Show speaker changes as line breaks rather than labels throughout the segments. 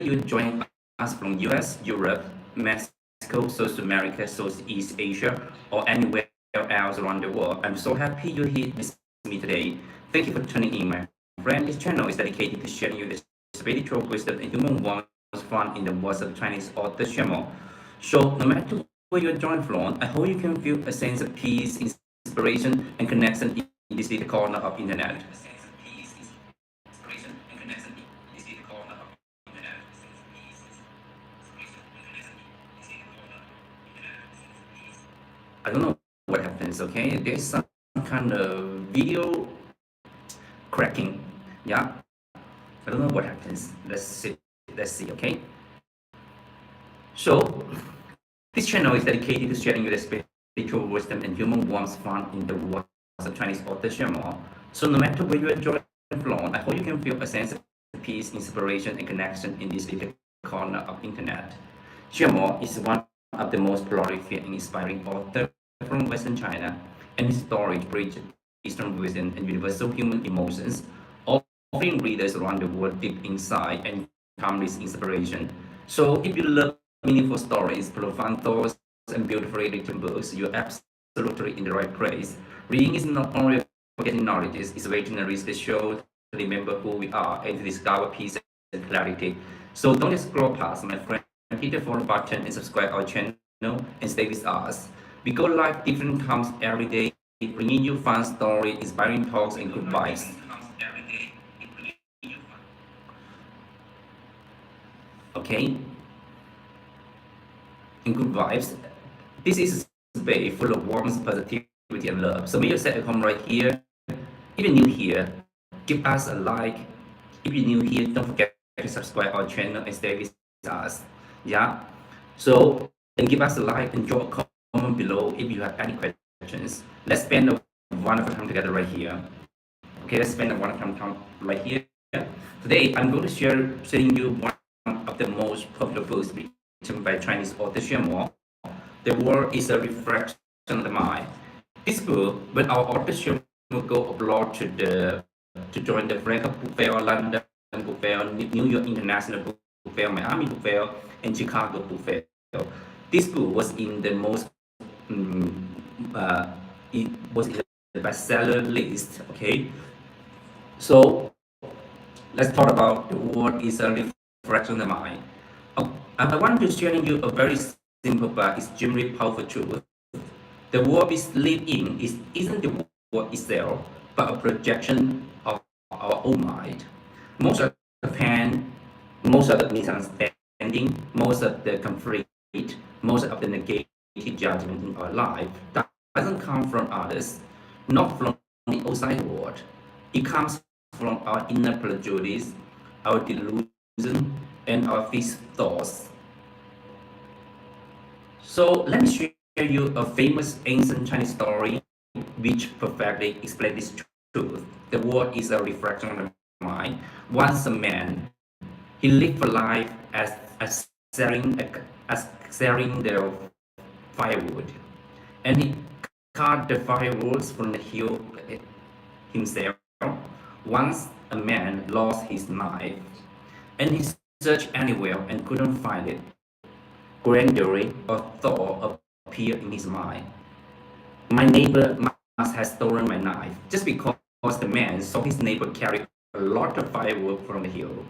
you join us from US, Europe, Mexico, South America, Southeast Asia, or anywhere else around the world, I'm so happy you're here with me today. Thank you for tuning in, my friend. This channel is dedicated to sharing you the spiritual wisdom and human warmth found in the words of Chinese author Xuemo. So, no matter where you're joined from, I hope you can feel a sense of peace, inspiration, and connection in this little corner of internet. I don't know what happens, okay? There's some kind of video cracking. Yeah, I don't know what happens. Let's see, okay? So, this channel is dedicated to sharing you the spiritual wisdom and human warmth found in the words of Chinese author Xuemo. So, no matter where you are joining from, I hope you can feel a sense of peace, inspiration, and connection in this little corner of internet. Xuemo is one of the most prolific and inspiring authors from Western China, and his stories bridge Eastern wisdom and universal human emotions, offering readers around the world deep insight and timeless inspiration. So, if you love meaningful stories, profound thoughts, and beautifully written books, you're absolutely in the right place. Reading is not only about getting knowledge, it's a way to nourish the show, to remember who we are, and to discover peace and clarity. So, don't just scroll past, my friend. Hit the follow button and subscribe our channel and stay with us. We go live different times every day, bringing you fun stories, inspiring talks, and good vibes. Okay, and good vibes. This is a space full of warmth, positivity, and love. So may you set a comment right here. If you're new here, give us a like. If you're new here, don't forget to subscribe our channel and stay with us. Yeah. So and give us a like and drop a comment below if you have any questions. Let's spend a wonderful time together right here. Okay, let's spend a wonderful time right here. Today, I'm going to sharing you one of the most popular books written by Chinese author Xuemo. The world is a reflection of the mind. This book, when our author Xuemo go abroad to join the Frankfurt Book Fair, London Book Fair, New York International Book Fair, Miami Book Fair, and Chicago Book Fair. This book was in the most it was in the bestseller list. Okay, so let's talk about the world is a reflection of the mind. I want to share you a very simple but extremely powerful truth. The world we live in isn't the world itself, but a projection of our own mind. Most of the pain, most of the misunderstanding, most of the conflict, most of the negative judgment in our life doesn't come from others, not from the outside world. It comes from our inner prejudice, our delusion, and our fixed thoughts. So let me share you a famous ancient Chinese story which perfectly explains this truth. The world is a reflection of the mind. Once a man, he lived a life as selling the firewood, and he cut the firewood from the hill himself. Once a man lost his knife, and he searched anywhere and couldn't find it. Gradually, a thought appeared in his mind. My neighbor must have stolen my knife, just because the man saw his neighbor carry a lot of firewood from the hill.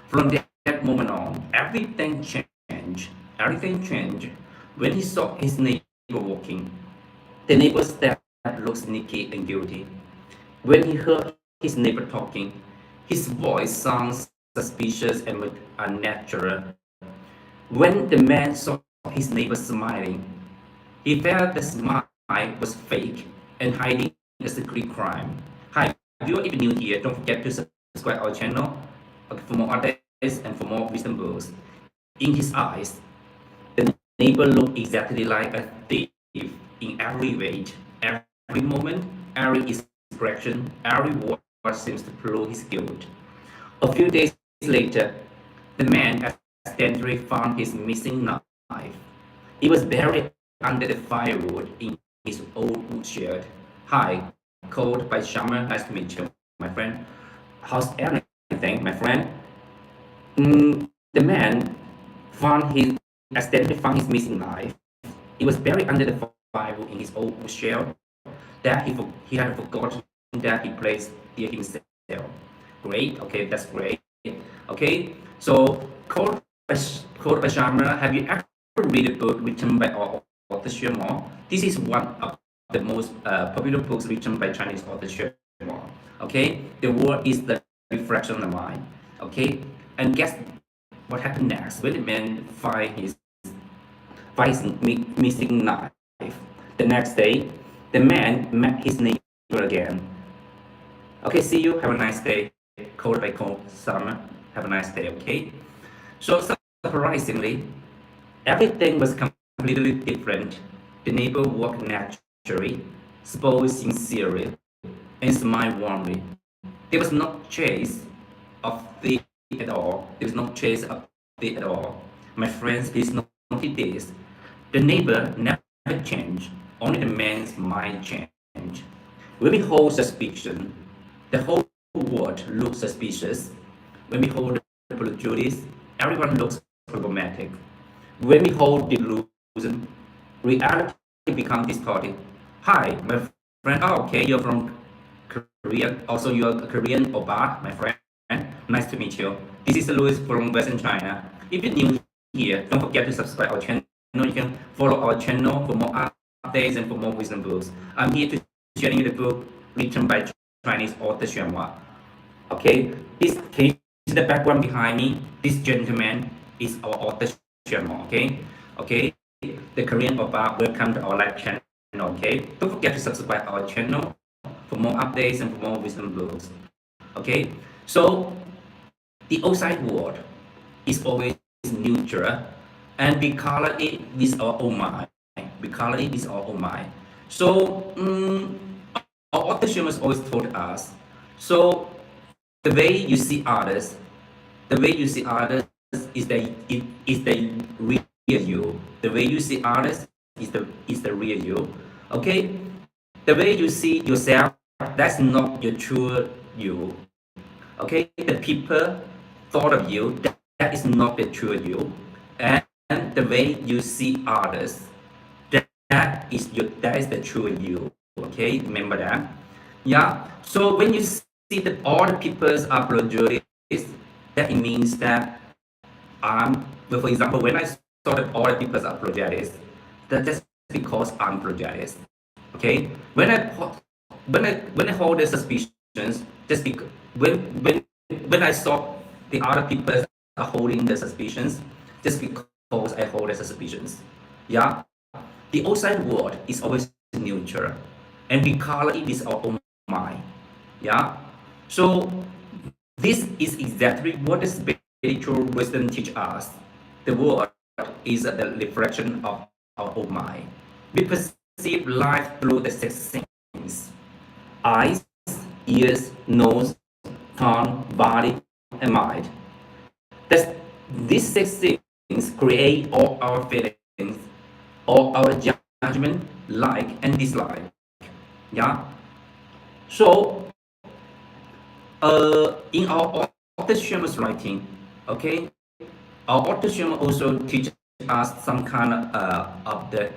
From that moment on, everything changed. Everything changed. When he saw his neighbor walking, the neighbor's step looked sneaky and guilty. When he heard his neighbor talking, his voice sounds suspicious and unnatural. When the man saw his neighbor smiling, he felt the smile was fake and hiding a secret crime. Hi, if you are even new here, don't forget to subscribe our channel for more updates and for more wisdom books. In his eyes, the neighbor looked exactly like a thief in every way, every moment, every expression, every word seems to prove his guilt. A few days later, the man accidentally found his missing knife. It was buried under the firewood in his old woodshed. Hi, called by Summer. Nice to meet you, my friend. How's everything, my friend? The man accidentally found his missing knife. It was buried under the firewood in his old shell that he had forgotten that he placed there himself. Great, okay, that's great. Okay, so Code by Sharma, have you ever read a book written by author Xuemo? This is one of the most popular books written by Chinese author Xuemo. Okay, the world is the reflection of the mind. Okay, and guess what happened next when the man finds missing knife? The next day, the man met his neighbor again. Okay, see you. Have a nice day. Cold by cold summer. Have a nice day. Okay. So surprisingly, everything was completely different. The neighbor walked naturally, spoke sincerely, and smiled warmly. There was no chase of the at all. There was no chase of the at all. My friends, please notice this. The neighbor never changed. Only the man's mind changed. When we hold suspicion, the whole world looks suspicious. When we hold prejudice, everyone looks problematic. When we hold delusion, reality becomes distorted. Hi, my friend. Oh, okay, you're from Korea. Also, you're a Korean oppa, my friend. Nice to meet you. This is Louis from Western China. If you're new here, don't forget to subscribe our channel. You can follow our channel for more updates and for more wisdom books. I'm here to sharing you the book written by Chinese author Xuemo. Okay, this case is the background behind me. This gentleman is our author Xuemo. Okay, the Korean oppa. Welcome to our live channel. Okay, don't forget to subscribe our channel for more updates and for more wisdom books. Okay, so the outside world is always neutral, and we color it with our own mind. We color it with our own mind. So our author Xuemo always told us. So the way you see others, the way you see others is the real you. The way you see others is the real you. Okay, the way you see yourself, that's not your true you. Okay, the people thought of you, that is not the true you. And the way you see others, that is the true you. Okay, remember that. Yeah, so when you see that all the peoples are prejudiced, that it means that well, for example, when I saw that all the peoples are prejudiced, that's because I'm prejudiced. Okay, when I hold the suspicions, just because when I saw the other people are holding the suspicions, just because I hold the suspicions. Yeah, the outside world is always neutral, and we color it with our own mind. Yeah, so this is exactly what the spiritual wisdom teach us. The world is the reflection of our own mind. We perceive life through the six senses: eyes, ears, nose, tongue, body, and mind. That's, these six things create all our feelings, all our judgment, like and dislike. Yeah. So, in our author Xuemo's writing, okay, our author Xuemo also teaches us some kind of the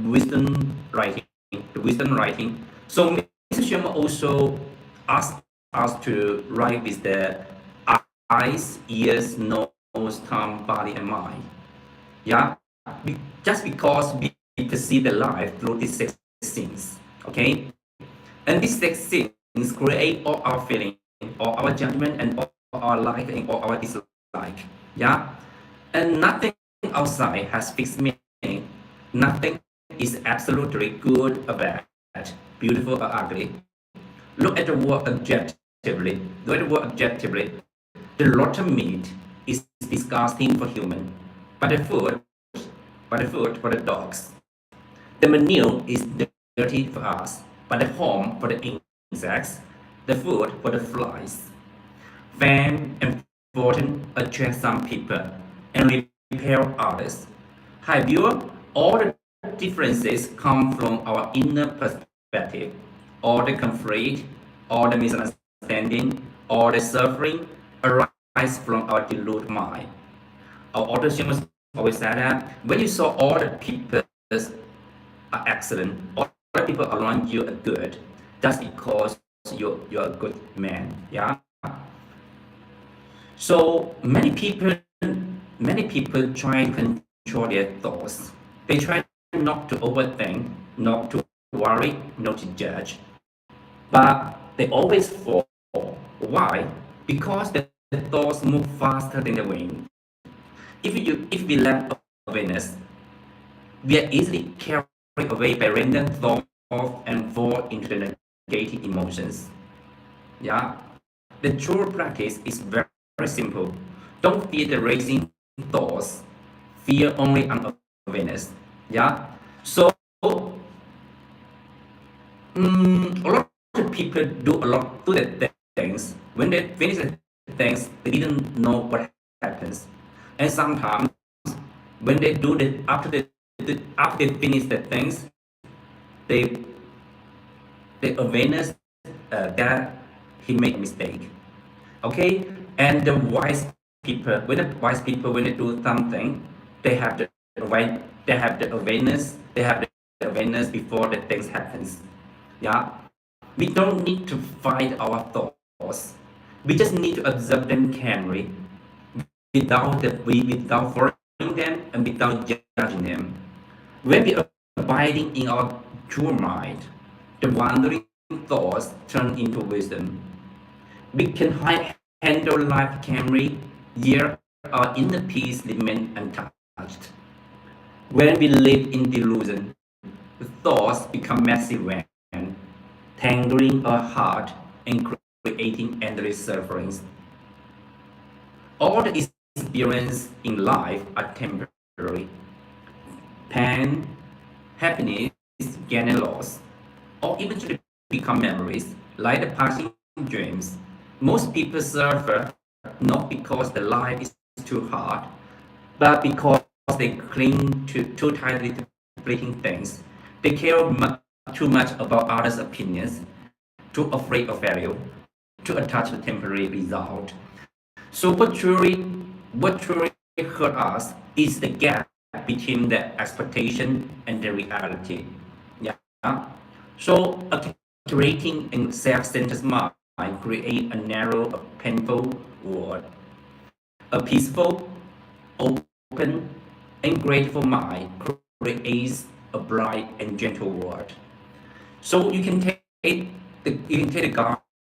wisdom writing, the wisdom writing. So, Mr. Xuemo also asks us to write with the eyes, ears, nose, tongue, body, and mind. Yeah, just because we perceive the life through these six things. Okay, and these six things create all our feeling, all our judgment, and all our like and all our dislike. Yeah, and nothing outside has fixed meaning. Nothing is absolutely good or bad, beautiful or ugly. Look at the world objectively. Look at the world objectively. The rotten meat is disgusting for human, but the food for the dogs. The manure is dirty for us, but the home for the insects, the food for the flies. Fame and fortune attract some people and repel others. Hi viewer, all the differences come from our inner perspective. All the conflict, all the misunderstanding, all the suffering arise from our deluded mind. our author Xuemo always said that when you saw all the people are excellent, all the people around you are good, that's because you're a good man. Yeah. So many people try to control their thoughts. They try not to overthink, not to worry, not to judge, but they always fall. Why? Because the thoughts move faster than the wind. If we lack awareness, we are easily carried away by random thoughts and fall into the negative emotions. Yeah. The true practice is very, very simple. Don't fear the racing thoughts. Fear only unawareness. Yeah. So a lot of people do the things. When they finish the things, they didn't know what happens. And sometimes when they do the after they finish the things, they the awareness that he made a mistake. Okay, and the wise people, when they do something, they have the right, they have the awareness, before the things happens. Yeah, we don't need to fight our thoughts. We just need to observe them calmly, without following them and without judging them. When we are abiding in our true mind, the wandering thoughts turn into wisdom. We can handle life calmly, yet our inner peace remains untouched. When we live in delusion, the thoughts become massive and tangling our heart and creating endless sufferings. All the experiences in life are temporary. Pain, happiness, gain and loss, or eventually become memories, like the passing dreams. Most people suffer not because the life is too hard, but because they cling too tightly to fleeting things. They care too much about others' opinions, too afraid of failure, too attached to temporary result. So what truly hurt us is the gap between the expectation and the reality. Yeah. So creating a self-centered mind create a narrow, a painful world. A peaceful, open, and grateful mind creates a bright and gentle world. So you can take the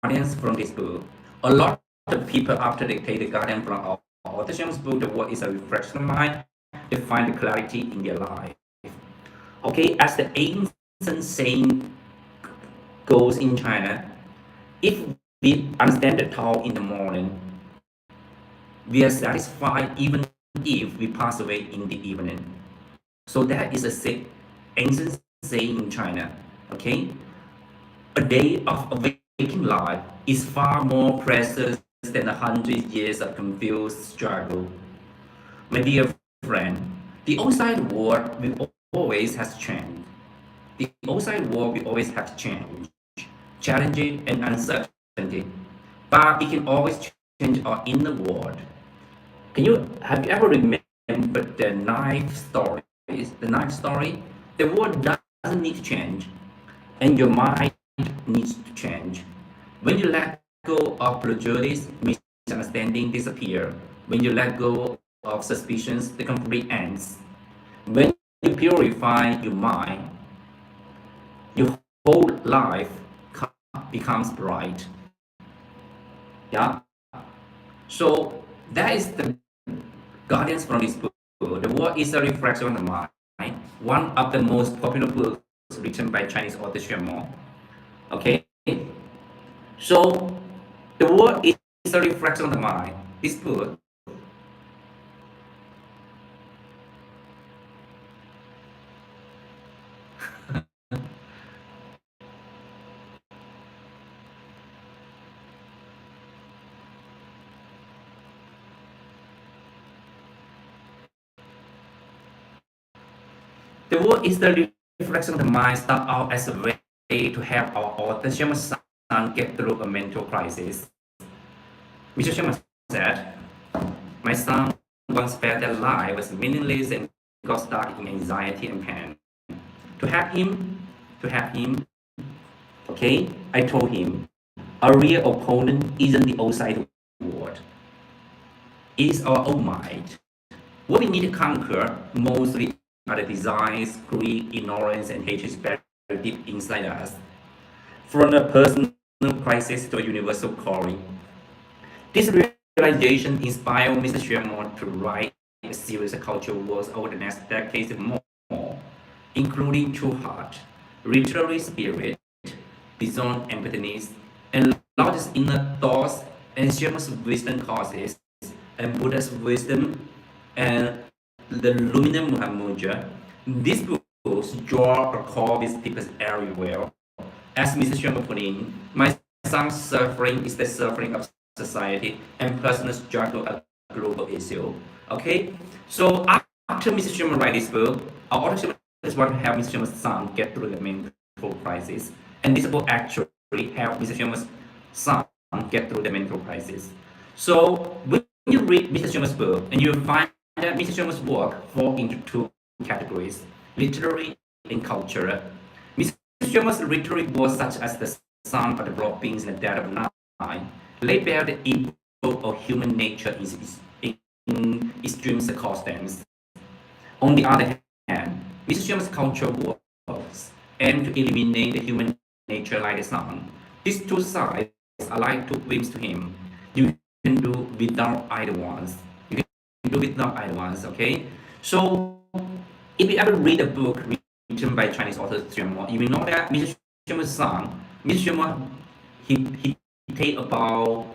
guidance from this book. A lot of people after they take the guidance from our author's book, the world is a reflection of mind, they find the clarity in their life. Okay, as the ancient saying goes in China, if we understand the Tao in the morning, we are satisfied even if we pass away in the evening. So that is ancient saying in China. Okay, a day of awakening life is far more precious than 100 years of confused struggle. My dear friend, the outside world will always has changed. The outside world will always have change, challenging and uncertainty, but we can always change our inner world. Have you ever remembered the knife stories? The knife story? The world doesn't need to change, and your mind needs to change. When you let go of prejudice, misunderstanding disappear. When you let go of suspicions, the conflict ends. When you purify your mind, your whole life becomes bright. Yeah. So that is the guidance from this book. The world is a reflection of the mind. One of the most popular books written by Chinese author Xuemo. Okay. So the world is a reflection of the mind. This book. The world is the reflection of the mind. Start out as a way to help our author Xuemo's son get through a mental crisis. Mr. Xuemo said, "My son once felt that life was meaningless and got stuck in anxiety and pain. To help him, to help him, okay, I told him, a real opponent isn't the outside world, it is our own mind. What we need to conquer mostly are the desires, greed, ignorance, and hatred buried deep inside us. From a personal crisis to a universal calling. This realization inspired Mr. Xuemo to write a series of cultural works over the next decades and more, including True Heart, Literary Spirit, Beyond Empathiness, and Lotus Inner Thoughts, and Xuemo's Wisdom Causes, and Buddha's Wisdom, and the Luminant Muhammadja. These books draw a core with people everywhere. As Mr. Xuemo put in, my son's suffering is the suffering of society and personal struggle a global issue. Okay, so after Mr. Xuemo write this book, our author just want to help Mr. Xuemo's son get through the mental crisis, and this book actually helped Mr. Xuemo's son get through the mental crisis. So when you read Mr. Xuemo's book, and you will find that Mr. Xuemo's work fall into two categories: literary and cultural. Mr. Xuemo's literary works such as The Son of the Broad Beans and The Dead of Night lay bare the evil of human nature in extreme circumstances. On the other hand, Mr. Xuemo's cultural works aim to eliminate the human nature like the sun. These two sides are like two wings to him. You can do without either ones. You can do without either ones, okay? So, if you ever read a book written by Chinese author Xuemo, you will know that Mr. Xuemo's son, Mr. Xuemo, he take about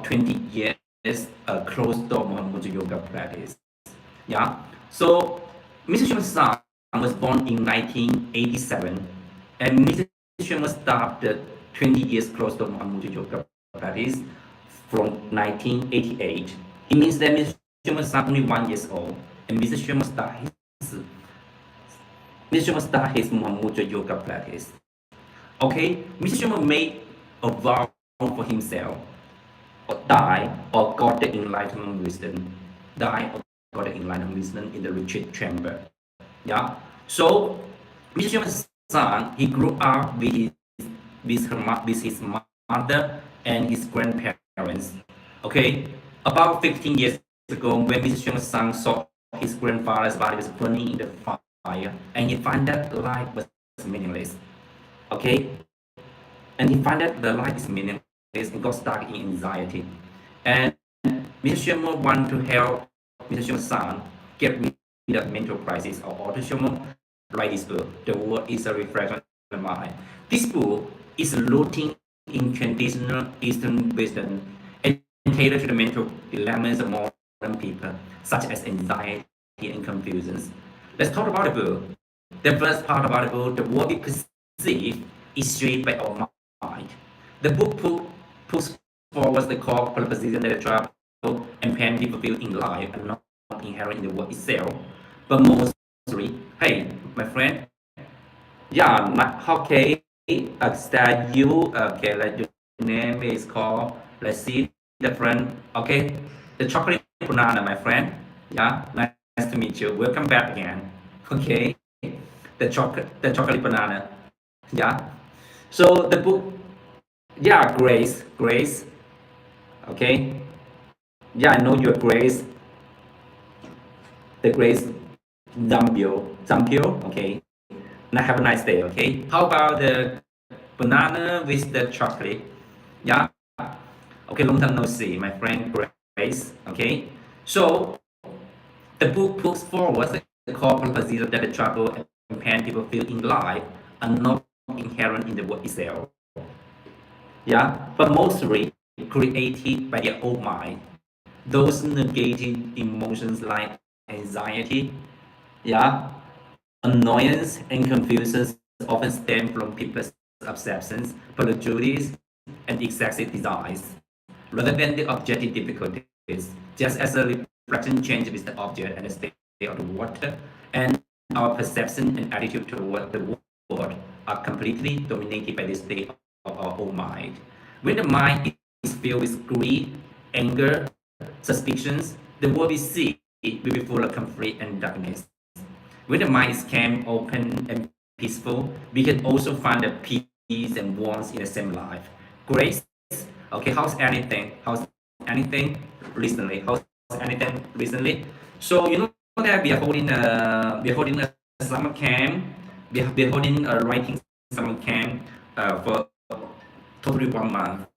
20 years closed door Mohammed yoga practice. Yeah. So Mr. Xuemo's son was born in 1987, and Mr. Xuemo started 20 years closed door Mohammed yoga practice from 1988. It means that Mr. Xuemo's son only 1 year old, and Mr. Xuemo started his Mohammed yoga practice. Okay, Mr. Xuemo made a vow for himself, or die or got the enlightenment wisdom, die or got the enlightenment wisdom in the retreat chamber. Yeah. So Mr. Xuemo's son, he grew up with his mother and his grandparents. Okay, about 15 years ago, when Mr. Xuemo's son saw his grandfather's body was burning in the fire, and he found that life was meaningless. Okay, and he found that the life is meaningless and got stuck in anxiety. And Mr. Xuemo want to help Mr. Xuemo's son get rid of mental crisis. Our author Xuemo write this book. The world is a reflection of the mind. This book is rooting in traditional Eastern wisdom and tailored to the mental dilemmas of modern people, such as anxiety and confusions. Let's talk about the book. The first part about the book, the world we perceive is shaped by our mind. The book puts forward the core proposition that the trouble and pain people feel in life are not inherent in the world itself, but mostly, hey, my friend, yeah, okay, that you, okay, like your name is called, let's see, the friend, okay, the chocolate banana, my friend, yeah, nice to meet you, welcome back again, okay, the chocolate banana, yeah, so the book, yeah, Grace, okay, yeah, I know you're Grace, the Grace Zampio, okay, now have a nice day, okay, how about the banana with the chocolate, yeah, okay, long time no see, my friend Grace, okay, so the book puts forward the core proposition that the trouble and pain people feel in life are not inherent in the world itself, yeah, but mostly created by their own mind. Those negative emotions like anxiety, yeah, annoyance, and confusion often stem from people's obsessions, prejudice, and excessive desires, rather than the objective difficulties. Just as a reflection changes with the object and the state of the water, and our perception and attitude toward the world are completely dominated by the state of our own mind. When the mind is filled with greed, anger, suspicions, the world we see will be full of conflict and darkness. When the mind is calm, open, and peaceful, we can also find the peace and warmth in the same life. Grace, okay, how's anything? How's anything recently? How's anything recently? So you know that we are holding a summer camp. We are holding a writing summer camp for totally 1 month.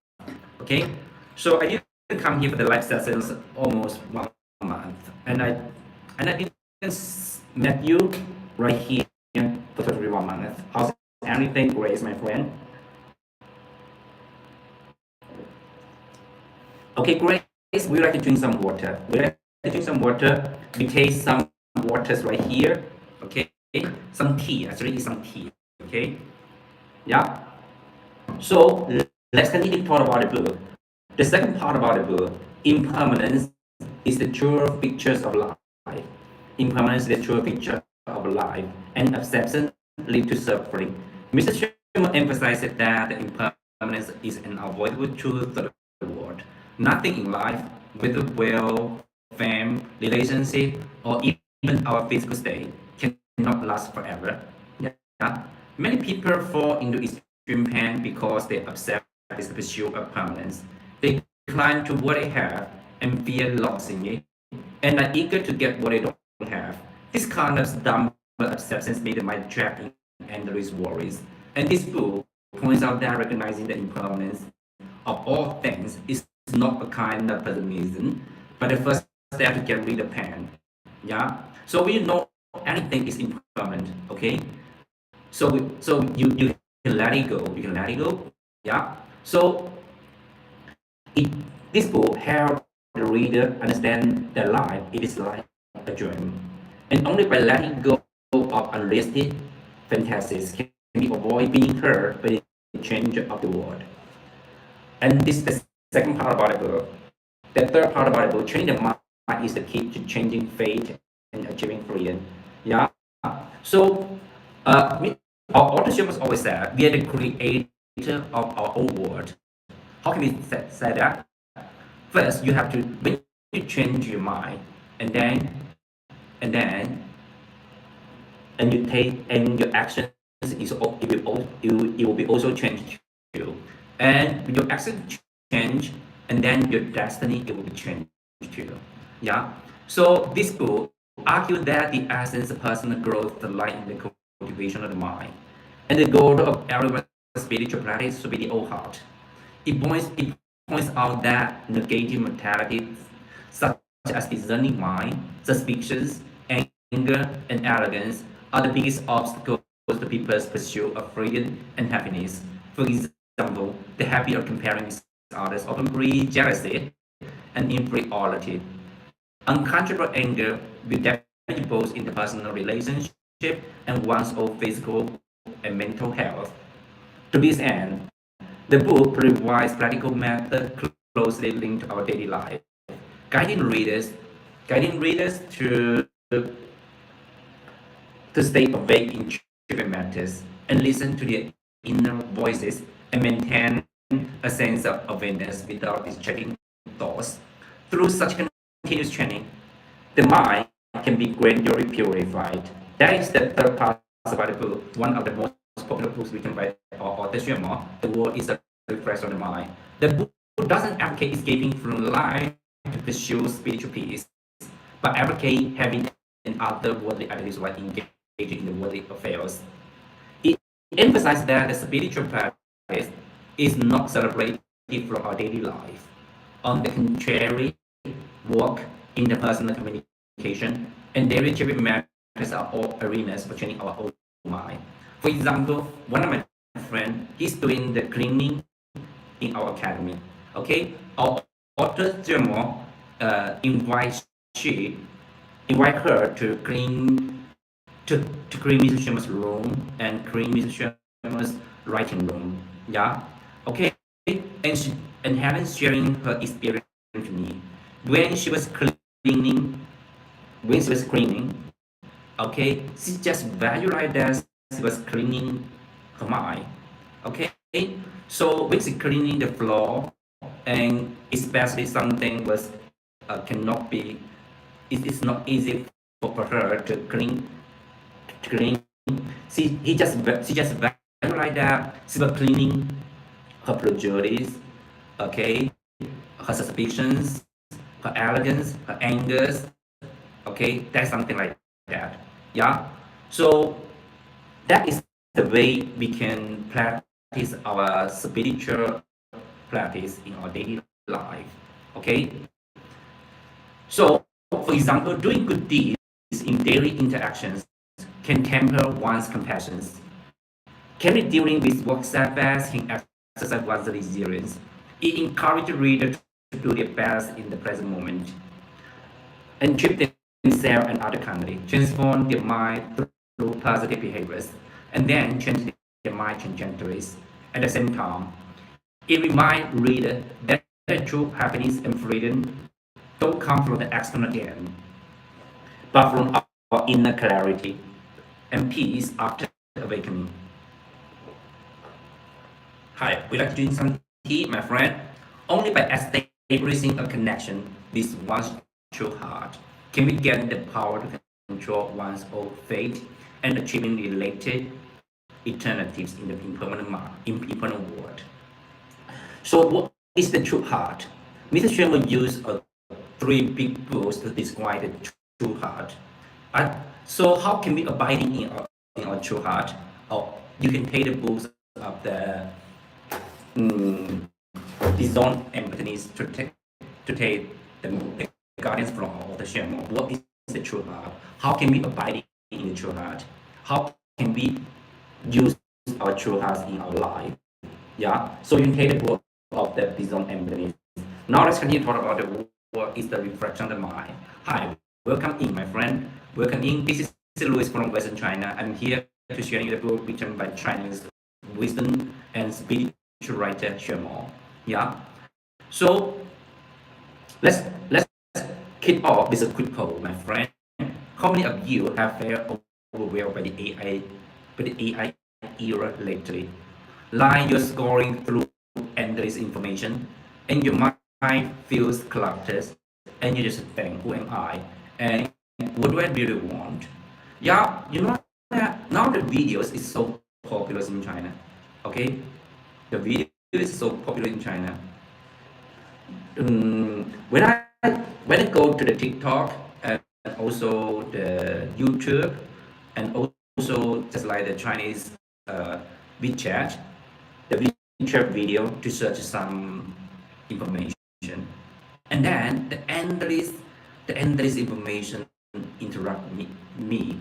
Okay, so I didn't come here for the live sessions almost 1 month, and I didn't met you right here for totally 1 month. How's everything, Grace, my friend? Okay, Grace, we like to drink some water. We like to drink some water. We taste some waters right here. Okay, some tea. Actually, it's some tea. Okay, yeah. So let's continue to talk about the book. The second part about the book, impermanence, is the true pictures of life. Impermanence is the true picture of life, and acceptance lead to suffering. Mr. Xuemo emphasizes that the impermanence is an unavoidable truth of the world. Nothing in life, whether wealth, fame, relationship, or even our physical state, cannot last forever. Yeah. Many people fall into extreme pain because they accept this pursuit of permanence. They cling to what they have and fear losing it, and are eager to get what they don't have. This kind of dumb acceptance made the mind trapped in endless worries. And this book points out that recognizing the impermanence of all things is not a kind of pessimism, but the first step to get rid of pain. Yeah. So we know anything is impermanent. Okay. So you can let it go. You can let it go. Yeah. So it, this book helps the reader understand that life it is like a dream, and only by letting go of unrealistic fantasies can we avoid being hurt by the change of the world. And this is the second part about the book. The third part about the book, changing the mind is the key to changing fate and achieving freedom. Yeah. So, our author Xuemo always said we are the creator of our own world. How can we say that? First, you have to when you change your mind, and then and then and you take and your actions it will be also changed too. And when your actions change, and then your destiny it will be changed too. Yeah. So this book argues that the essence of personal growth lies in the cultivation of the mind, and the goal of everyone's spiritual practice should be the old heart. It points out that negative mentalities such as discerning mind, suspicions, anger, and arrogance are the biggest obstacles to people's pursuit of freedom and happiness. For example, the habit of comparing with others often breeds jealousy and inferiority. Uncontrollable anger will damage both interpersonal relationship and one's own physical and mental health. To this end, the book provides practical methods closely linked to our daily life, guiding readers, guiding readers to stay awake in trivial matters and listen to their inner voices and maintain a sense of awareness without distracting thoughts. Through such continuous training, the mind can be gradually purified. That is the third part about the book, one of the most popular books written by our author Xuemo. The world is a reflection of the mind. The book doesn't advocate escaping from life to pursue spiritual peace, but advocate having an other worldly attitude while engaging in the worldly affairs. It emphasizes that the spiritual practice is not celebrated from our daily life. On the contrary, work, interpersonal communication, and daily trivial matters are all arenas for training our own mind. For example, one of my friends, he's doing the cleaning in our academy. Okay, our author Xuemo invites she invite her to clean Mr. Xuemo's room and clean Mr. Xuemo's writing room. Yeah. Okay. And Helen sharing her experience to me when she was cleaning. When she was cleaning, okay, she just visualized that she was cleaning her mind. Okay. So when she cleaning the floor, and especially something was cannot be It is not easy for her to clean. She just went like that. She was cleaning her prejudice, okay, her suspicions, her arrogance, her angers, okay, that's something like that. Yeah. So that is the way we can practice our spiritual practice in our daily life. Okay. So, for example, doing good deeds in daily interactions can temper one's compassion, can be dealing with work setbacks, can exercise one's resilience. It encourages readers to do their best in the present moment and treat themselves and other kindly, transform their mind through positive behaviors, and then change their mind trajectories. At the same time, it reminds readers that the true happiness and freedom don't come from the external gain, but from our inner clarity and peace after awakening. Hi, would you like to drink some tea, my friend? Only by establishing a connection with one's true heart can we get the power to control one's own fate and achieving related alternatives in the impermanent world. So, what is the true heart? Mr. Xuemo used three big rules to describe the true heart. Uh, so, how can we abide in our true heart? Oh, you can take the books of mm, the zone emptiness to take the guidance from all the Xuemo. What is the true heart? How can we abide in the true heart? How can we use our true hearts in our life? Yeah. So you can take the book of the Bison Emptiness. Now let's continue to talk about the what is the reflection of the mind. Hi, welcome in, my friend. Welcome in. This is Louis from Western China. I'm here to share you the book written by Chinese wisdom and spiritual writer Xuemo. Yeah. So let's kick off with a quick poll, my friend. How many of you have felt overwhelmed by the AI era lately? Like you're scrolling through endless information and your mind feels cluttered and you just think, who am I? And what do I really want? Yeah, you know that now the videos is so popular in China. Okay? The video is so popular in China. When I go to the TikTok and also the YouTube and also just like the Chinese uh, WeChat, the WeChat video to search some information, and then the endless information interrupt me.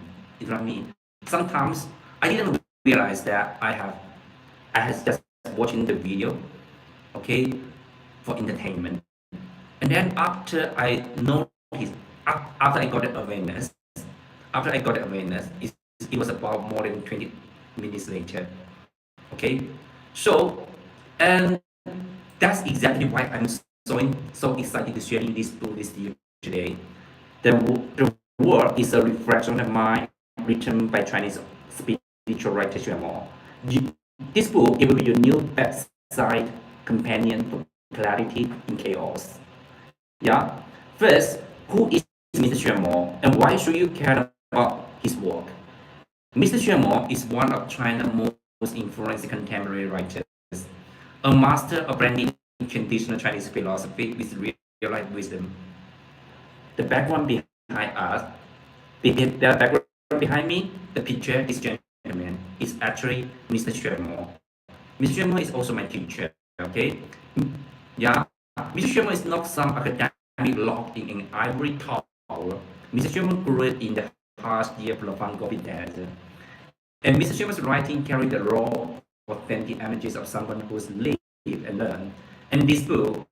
Sometimes I didn't realize that I was just watching the video, okay, for entertainment. And then after I noticed, after I got the awareness, it was about more than 20 minutes later. Okay, so and that's exactly why I'm so excited to share this book with you today. The world is a reflection of mind written by Chinese spiritual writer Xuemo. This book it will be your new bedside companion for clarity in chaos. Yeah. First, who is Mr. Xuemo and why should you care about his work? Mr. Xuemo is one of China's most influential contemporary writers, a master of blending traditional Chinese philosophy with real life wisdom. The background behind us, the background behind me, the picture, this gentleman is actually Mr. Xuemo. Mr. Xuemo is also my teacher. Okay, yeah, Mr. Xuemo is not some academic locked in an ivory tower. Mr. Xuemo grew up in the harsh year of Gobi Desert. And Mr. Xuemo's writing carried the raw, authentic energies of someone who's lived and learned. And this book,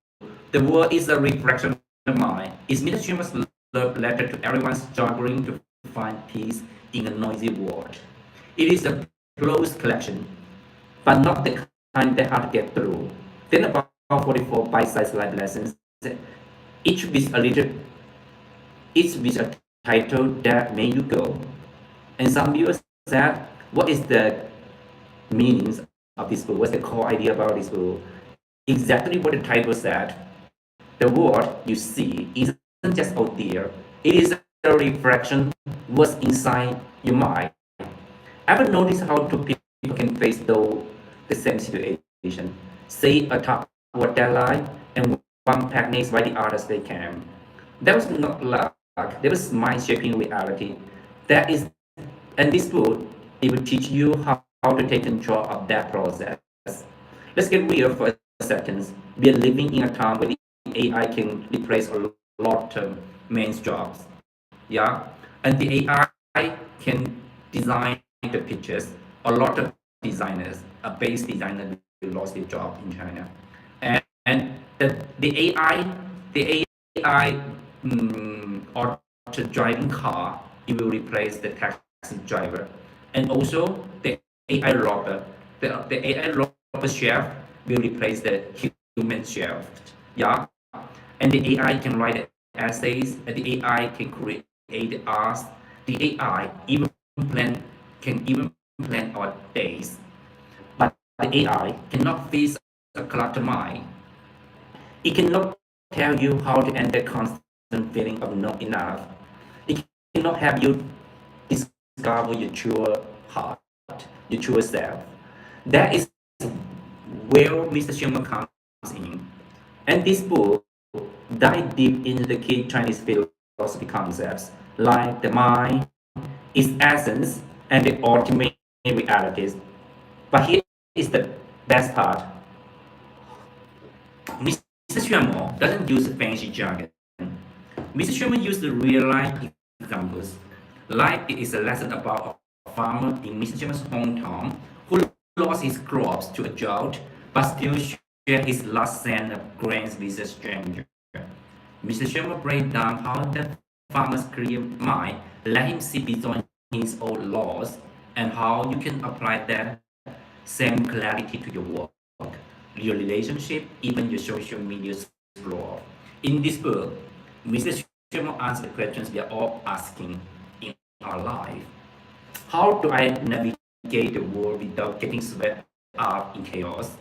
The World is a Reflection of Mine, is Mr. Xuemo's love letter to everyone struggling to find peace in a noisy world. It is a closed collection, but not the kind that hard to get through. Then about 44 bite-sized life lessons, each with a little, each with a title that made you go. And some viewers said, what is the meanings of this book? What's the core idea about this book? Exactly what the title said. The world you see isn't just out there, It is a reflection what's inside your mind. Ever notice how two people can face though the same situation? Say a top or deadline, and one panics while the other stay calm. That was not luck. That was mind shaping reality. That is, and this book, it will teach you how to take control of that process. Let's get real for a second. We are living in a time where the AI can replace a lot of men's jobs. Yeah, and the AI can design the pictures. A lot of designers, a base designer, will lost their job in China, and the AI auto driving car, it will replace the taxi driver, and also the AI robot, the AI robot chef will replace the human chef. Yeah, and the AI can write essays, and the AI can create art. The AI plan can even plan our days, but the AI cannot fix a cluttered mind. It cannot tell you how to end the constant feeling of not enough. It cannot help you discover your true heart, your true self. That is where Mr. Xuemo comes in. And this book dive deep into the key Chinese philosophy concepts like the mind, its essence, and the ultimate realities. But here is the best part. Mr. Xuemo doesn't use fancy jargon. Mr. Xuemo used real life examples. Like it is a lesson about a farmer in Mr. Xuemo's hometown who lost his crops to a drought but still shared his last cent of grains with a stranger. Mr. Sherman breaks down how the farmer's clear mind let him see beyond his own laws and how you can apply that same clarity to your work, your relationship, even your social media scroll. In this book, Mr. Sherman answers the questions we are all asking in our life. How do I navigate the world without getting swept up in chaos?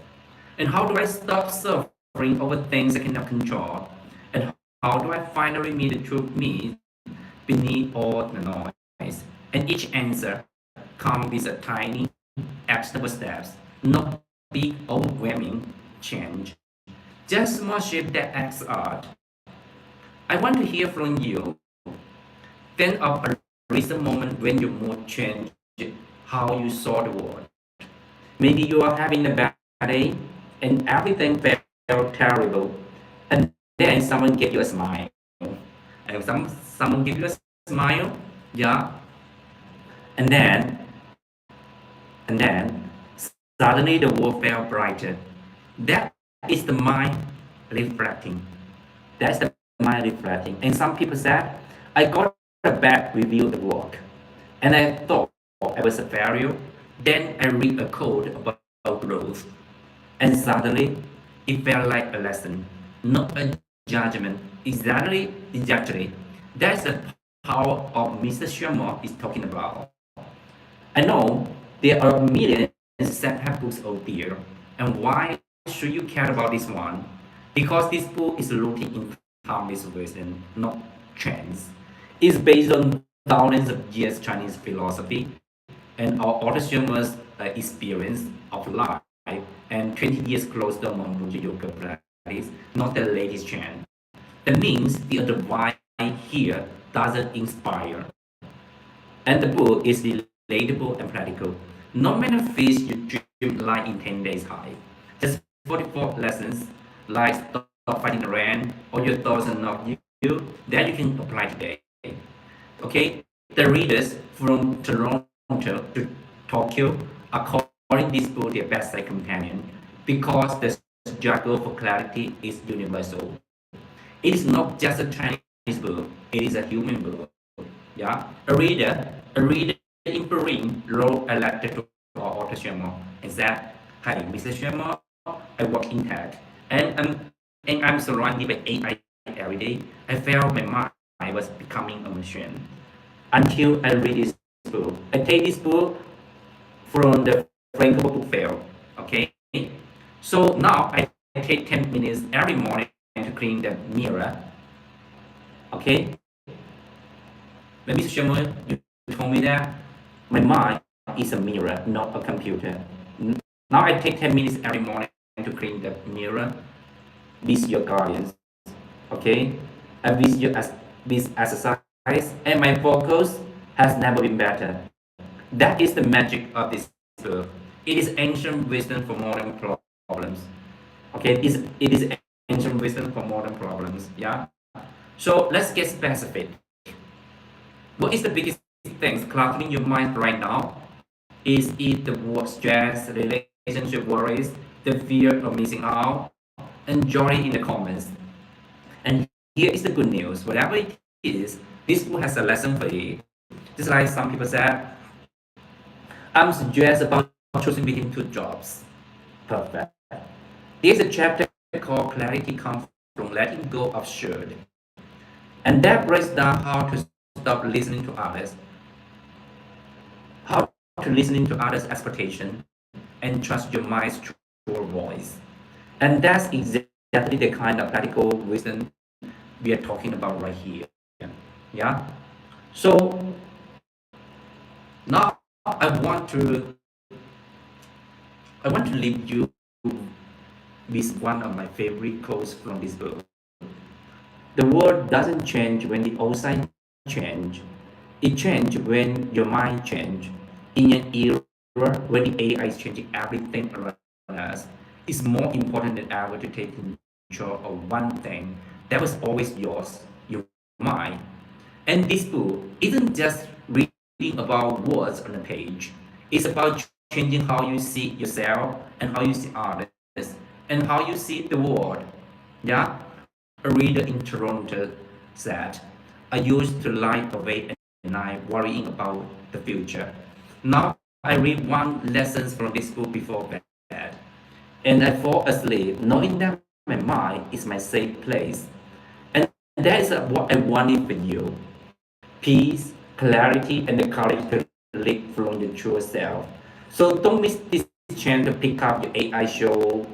And how do I stop suffering over things I cannot control? And how do I finally meet the true me beneath all the noise? And each answer comes with a tiny, actionable steps, not big, overwhelming change. Just small shift that acts out. I want to hear from you. Think of a recent moment when your mood changed, how you saw the world. Maybe you are having a bad day and everything felt terrible, and then someone gave you a smile. And someone give you a smile, yeah, and then suddenly the world felt brighter. That is the mind reflecting. That's the mind reflecting. And some people said, I got a bad review at work, and I thought I was a failure. Then I read a code about growth, and suddenly it felt like a lesson, not a judgment. Exactly. That's the power of Mr. Sherman is talking about. I know there are millions self-help books out there, and why should you care about this one? Because this book is rooted in timeless wisdom, not trends. It's based on thousands of years Chinese philosophy and our autonomous experience of life and 20 years close to Mongolia yoga practice, not the latest trend. That means the advice here doesn't inspire. And the book is relatable and practical. No matter face your dream life in 10 days high. Just 44 lessons like stop fighting the rain or your thoughts are not you that you can apply today. Okay, the readers from Toronto to Tokyo are calling this book their best side companion because the struggle for clarity is universal. It is not just a Chinese book; it is a human book. Yeah, a reader in Peru wrote a letter to our author Xuemo and said, "Hi, Mr. Xuemo, I work in tech, and I'm surrounded by AI every day. I felt my mind was becoming a machine until I read this book. I take this book from the Franco book fair. Okay, so now I take 10 minutes every morning to clean the mirror. Okay, When Mr. Xuemo, you told me that my mind is a mirror, not a computer. Now I take 10 minutes every morning to clean the mirror with your guardians. Okay? And with exercise, and my focus has never been better. That is the magic of this book. It is ancient wisdom for modern problems. Okay, it is ancient wisdom for modern problems. Yeah. So let's get specific. What is the biggest things cluttering your mind right now? Is it the work stress, relationship worries, the fear of missing out? Enjoy in the comments. And here is the good news. Whatever it is, this book has a lesson for you. Just like some people said, I'm stressed about choosing between two jobs. Perfect. Here's a chapter called Clarity Comes from Letting Go of Should. And that breaks down how to stop listening to others, how to listening to others' expectation, and trust your mind's true voice. And that's exactly the kind of practical wisdom we are talking about right here. Yeah. So now I want to leave you with one of my favorite quotes from this book. The world doesn't change when the outside change. It changes when your mind change. In an era where the AI is changing everything around us, it's more important than ever to take control of one thing that was always yours, your mind. And this book isn't just reading about words on a page. It's about changing how you see yourself and how you see others and how you see the world. Yeah? A reader in Toronto said, I used to lie awake at night worrying about the future. Now I read one lesson from this book before bed, and I fall asleep knowing that my mind is my safe place. And that is what I wanted for you. Peace, clarity, and the courage to live from your true self. So don't miss this chance to pick up your AI show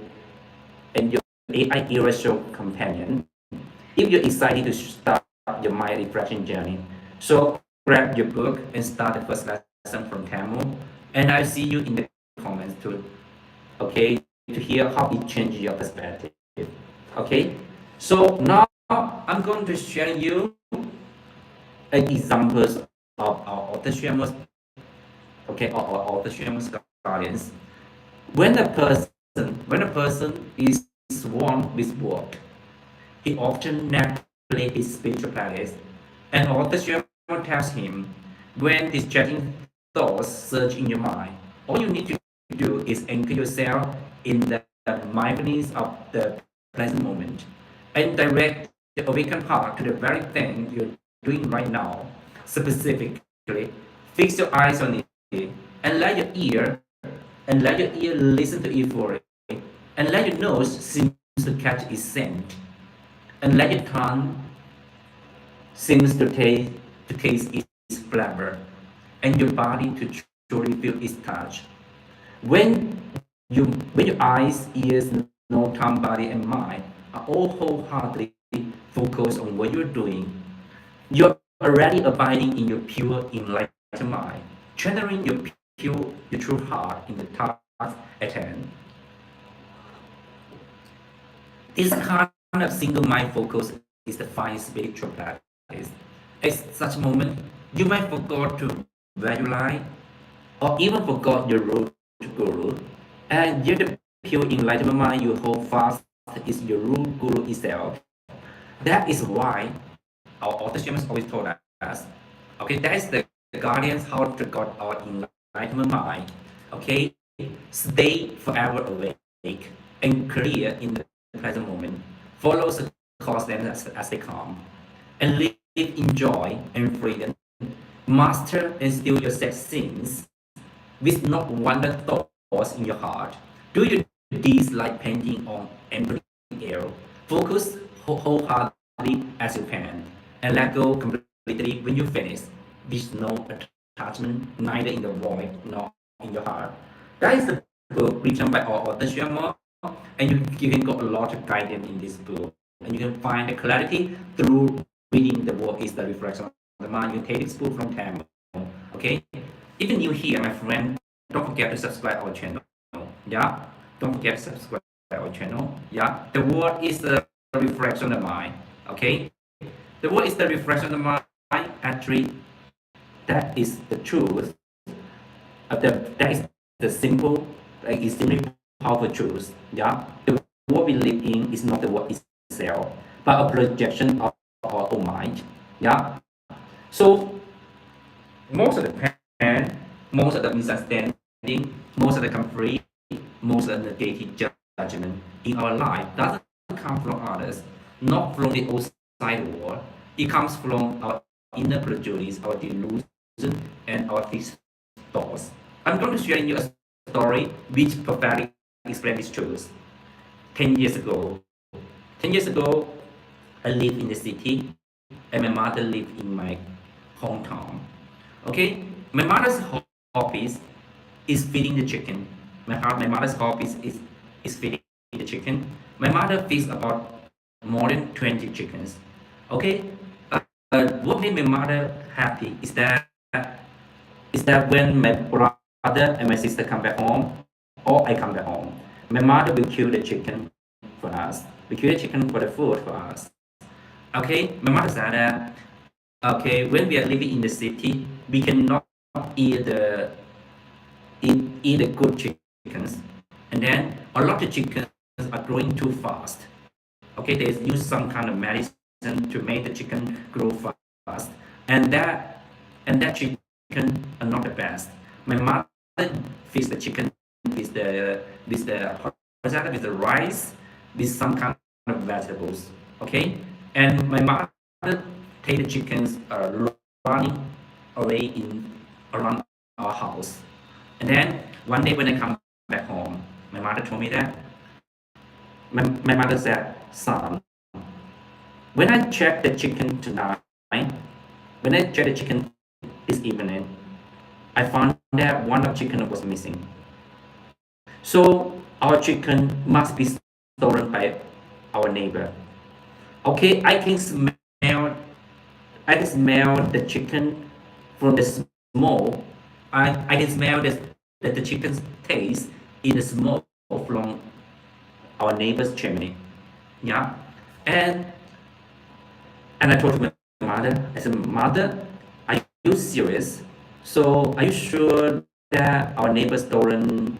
and your AI era show companion if you're excited to start your mind refreshing journey. So grab your book and start the first lesson from Tamil. And I'll see you in the comments too. Okay, to hear how it changes your perspective. Okay, so now I'm going to share you examples of our author Xuemo's, okay, of our author Xuemo's guardians. When a person when a person is swamped with work, he often neglects his spiritual practice, and author Xuemo tells him, when distracting thoughts surge in your mind, all you need to do is anchor yourself in the mindfulness of the present moment and direct the awakened heart to the very thing you're doing right now. Specifically, fix your eyes on it and let your ear listen to it for it, and let your nose seem to catch its scent, and let your tongue seems to taste its flavor, and your body to truly feel its touch. When when your eyes, ears, nose, tongue, body, and mind are all wholeheartedly focused on what you're doing, you're already abiding in your pure enlightened mind, channeling your true heart in the task at hand. This kind of single mind focus is the fine spiritual practice. At such moment, you might forget to where you lie, or even forgot your root to guru, and yet the pure enlightenment mind you hold fast is your root guru itself. That is why our author James always told us, okay, that is the guardians how to guard our enlightenment mind. Okay, stay forever awake and clear in the present moment. Follow the course them as they come, and live in joy and freedom. Master and still your sex sins with not one thoughts in your heart. Do your deeds like painting on empty air. Focus wholeheartedly as you can, and let go completely when you finish. With no attachment, neither in the void nor in your heart. That is the book written by our author Xuemo, and you can get a lot of guidance in this book, and you can find the clarity through reading the book is the reflection the mind. You take this book from Tamil. Okay? Even you here, my friend, don't forget to subscribe our channel. Yeah? Don't forget to subscribe our channel. Yeah? The word is the reflection of the mind. Okay? The word is the reflection of the mind. Actually, that is the truth. That is the simple, extremely powerful truth. Yeah? The world we live in is not the world itself, but a projection of our own mind. Yeah? So most of the pain, most of the misunderstanding, most of the conflict, most of the negative judgment in our life doesn't come from others, not from the outside world. It comes from our inner prejudice, our delusion, and our fixed thoughts. I'm going to share you a story which perfectly explains this truth. 10 years ago, 10 years ago, I lived in the city, and my mother lived in my hometown. Okay, my mother's hobbies is feeding the chicken. My mother's hobbies is feeding the chicken. My mother feeds about more than 20 chickens. Okay, what made my mother happy is that when my brother and my sister come back home, or I come back home, my mother will kill the chicken for us. We kill the chicken for the food for us. Okay, my mother said that okay, when we are living in the city, we cannot eat the good chickens, and then a lot of chickens are growing too fast. Okay, they use some kind of medicine to make the chicken grow fast, and that chicken are not the best. My mother feeds the chicken with the rice, with some kind of vegetables. Okay, and my mother take the chickens running away in around our house. And then one day when I come back home, my mother told me that my mother said, son, when I checked the chicken tonight, when I checked the chicken this evening, I found that one of chicken was missing. So our chicken must be stolen by our neighbor. Okay, I can smell the chicken from the smoke. I can smell the chicken's taste in the smoke from our neighbor's chimney. Yeah, and and I told my mother, I said, mother, are you serious? So are you sure that our neighbor stolen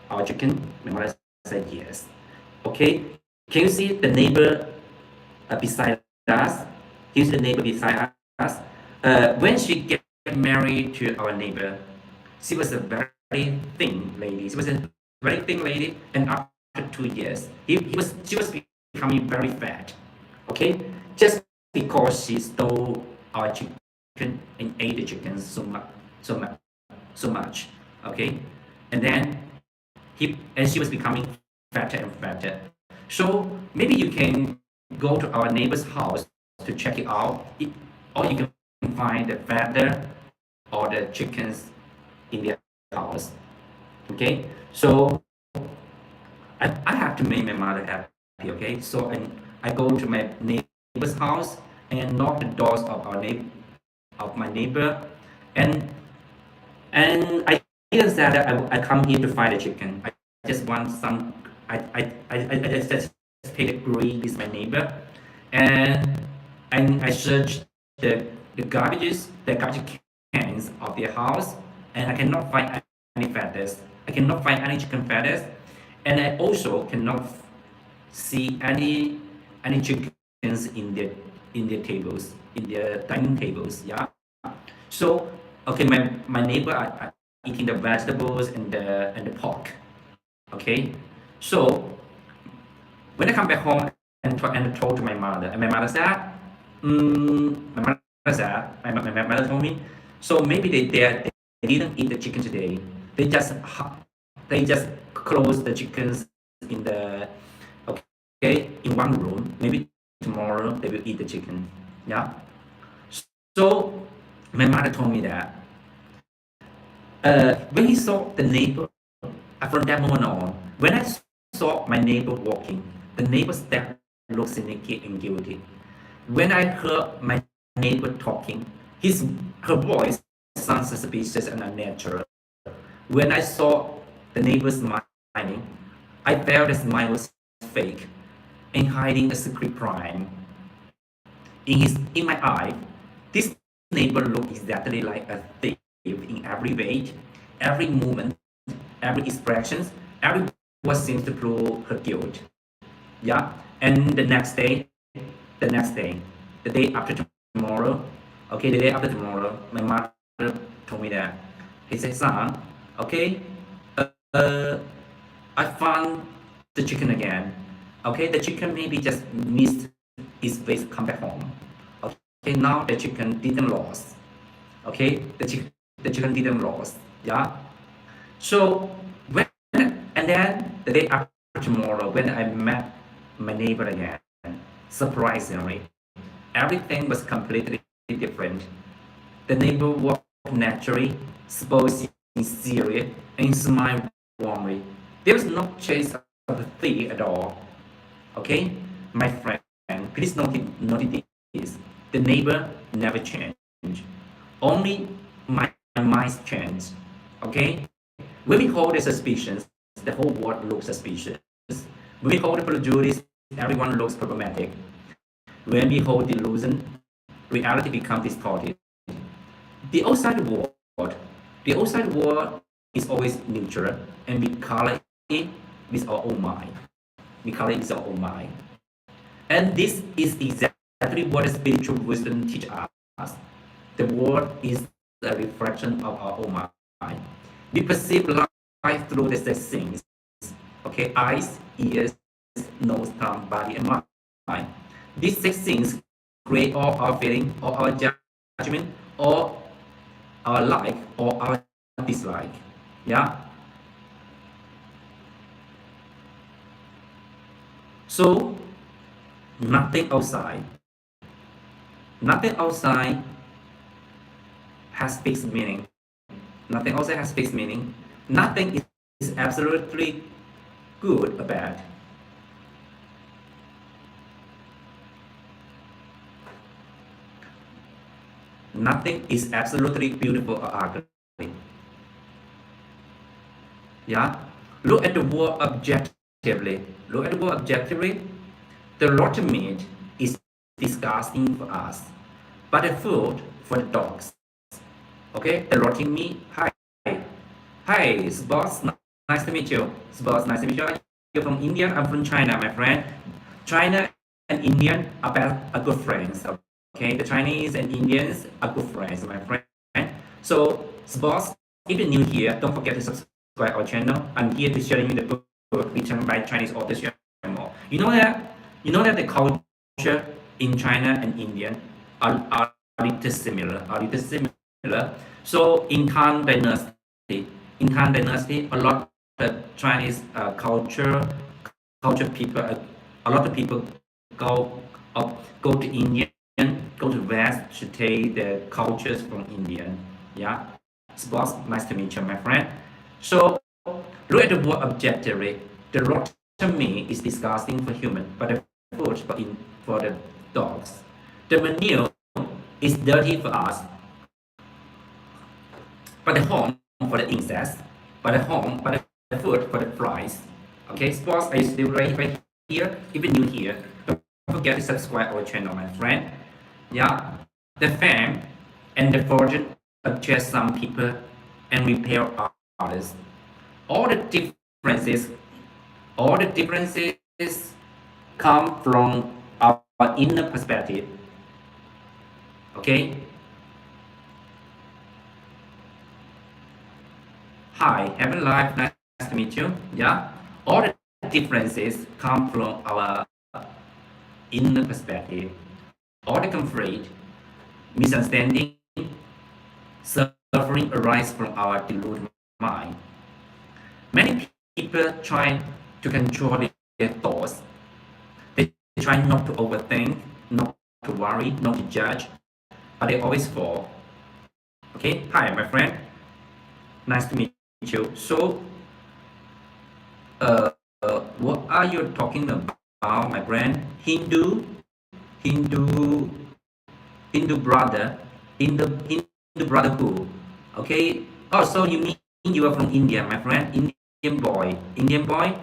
our chicken? My mother said yes. Okay, can you see the neighbor beside us? Here's the neighbor beside us. When she get married to our neighbor, she was a very thin lady. She was a very thin lady, and after 2 years, she was becoming very fat. Okay, just because she stole our chicken and ate the chicken so much, so much. Okay, and then she was becoming fatter and fatter. So maybe you can go to our neighbor's house to check it out, or you can find the feather or the chickens in their house. Okay, so I have to make my mother happy. Okay, so I go to my neighbor's house and knock the doors of my neighbor, and I didn't say that I come here to find a chicken. I just want some. I just take a agree with my neighbor, and I search the garbage cans of their house, and I cannot find any feathers. I cannot find any chicken feathers, and I also cannot see any chickens in their tables, in their dining tables. Yeah. So okay, my neighbor are eating the vegetables and the pork. Okay, so when I come back home and told to my mother, and my mother said, my mother told me, so maybe they didn't eat the chicken today. They just closed the chickens in the okay in one room. Maybe tomorrow they will eat the chicken. Yeah. So my mother told me that when he saw the neighbor, from that moment on, when I saw my neighbor walking, the neighbor's step looked sneaky and guilty. When I heard my neighbor talking. Her voice sounds suspicious and unnatural. When I saw the neighbor smiling, I felt the smile was fake and hiding a secret crime. In my eye, this neighbor looked exactly like a thief in every way, every movement, every expression, every word seems to prove her guilt. Yeah. And the next day, the day after tomorrow, okay, the day after tomorrow, my mother told me that. He said, son, okay, uh, I found the chicken again. Okay, the chicken maybe just missed its way to come back home. Okay, now the chicken didn't lost. Okay, the chicken didn't lost. Yeah. So when and then the day after tomorrow, when I met my neighbor again, surprisingly, everything was completely different. The neighbor walked naturally, spoke sincerely, and smiled warmly. There was no chase of the thief at all. Okay, my friend, please notice this. The neighbor never changed. Only my minds changed. Okay, when we hold the suspicions, the whole world looks suspicious. When we hold the prejudice, everyone looks problematic. When we hold delusion, reality becomes distorted. The outside world, the outside world is always neutral, and we color it with our own mind. We color it with our own mind. And this is exactly what the spiritual wisdom teaches us. The world is a reflection of our own mind. We perceive life through the six things. Okay, eyes, ears, nose, tongue, body, and mind. These six things create all our feeling, all our judgment, all our like, or our dislike. Yeah. So nothing outside, nothing outside has fixed meaning. Nothing outside has fixed meaning. Nothing is absolutely good or bad. Nothing is absolutely beautiful or ugly. Yeah. Look at the world objectively. Look at the world objectively. The rotten meat is disgusting for us, but the food for the dogs. Okay, the rotten meat. Hi, hi, boss. Nice to meet you. Boss, nice to meet you. You're from India. I'm from China, my friend. China and Indian are good friends. Okay, the Chinese and Indians are good friends, my friend. So, boss, if you're new here, don't forget to subscribe our channel. I'm here to share you the book written by Chinese author Xuemo. You know that the culture in China and India are little similar. Are little similar. So in Han Dynasty, a lot of Chinese culture people, a lot of people go go to India, go to West to take the cultures from India. Yeah, boss, nice to meet you, my friend. So look at the word objectively. The rotten meat is disgusting for human, but the food for the dogs. The manure is dirty for us, but the home for the insects, but the food for the flies. Okay, sports, are you still right here? Even new here, don't forget to subscribe our channel, my friend. Yeah, the fame and the fortune object some people and repair others. All the differences, all the differences come from our inner perspective. Okay. Hi, Heaven Life, nice to meet you. Yeah, all the differences come from our inner perspective. All the conflict, misunderstanding, suffering arise from our deluded mind. Many people try to control their thoughts. They try not to overthink, not to worry, not to judge, but they always fall. Okay, hi, my friend. Nice to meet you. So, uh, what are you talking about, my friend? Hindu Hindu brother, Hindu brotherhood. Okay. Oh, so you mean you are from India, my friend? Indian boy. Indian boy?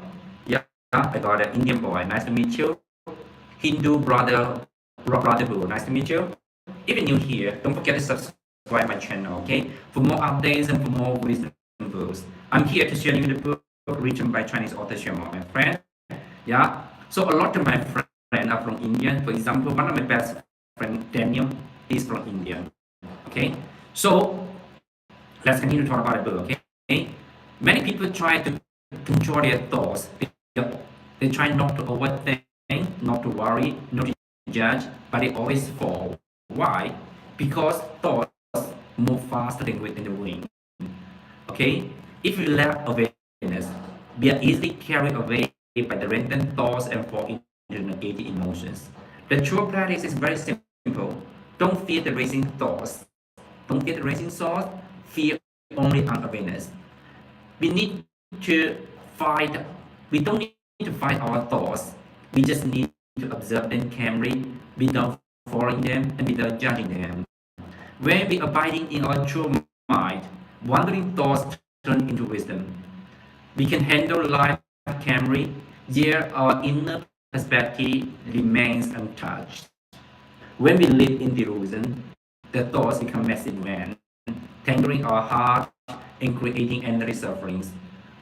Yeah, I got it. Indian boy. Nice to meet you. Hindu brotherhood. Nice to meet you. If you're new here, don't forget to subscribe my channel, okay? For more updates and for more wisdom books. I'm here to share you the book written by Chinese author Xuemo, my friend. Yeah. So a lot of my friends are from India. For example, one of my best friend Daniel is from India. Okay. So let's continue to talk about the book. Okay. Many people try to control their thoughts. They try not to overthink, not to worry, not to judge, but they always fall. Why? Because thoughts move faster than within the wind. Okay? If you lack awareness, we are easily carried away by the random thoughts and fall into negative emotions. The true practice is very simple. Don't fear the racing thoughts. Don't fear the racing thoughts. Fear only unawareness. We need to fight. We don't need to fight our thoughts. We just need to observe them calmly without following them and without judging them. When we abiding in our true mind, wandering thoughts turn into wisdom. We can handle life calmly, yet our inner perspective remains untouched. When we live in delusion, the thoughts become massive men, tangling our heart and creating endless sufferings.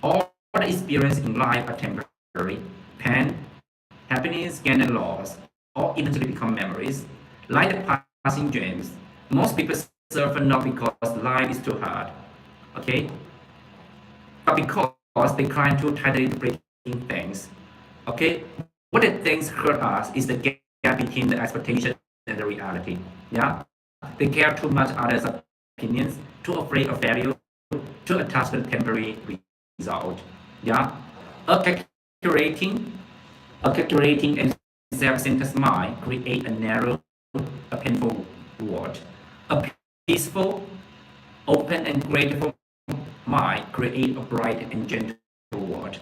All the experiences in life are temporary. Pain, happiness, gain and loss, all eventually become memories. Like the passing dreams, most people suffer not because life is too hard, okay, but because they climb too tightly to breaking things. Okay, what the things hurt us is the gap between the expectation and the reality. Yeah, they care too much others' opinions, too afraid of failure, too attached to the temporary result. Yeah, a calculating, a calculating and self-centered mind create a narrow, a painful world. A peaceful, open, and grateful mind create a bright and gentle world.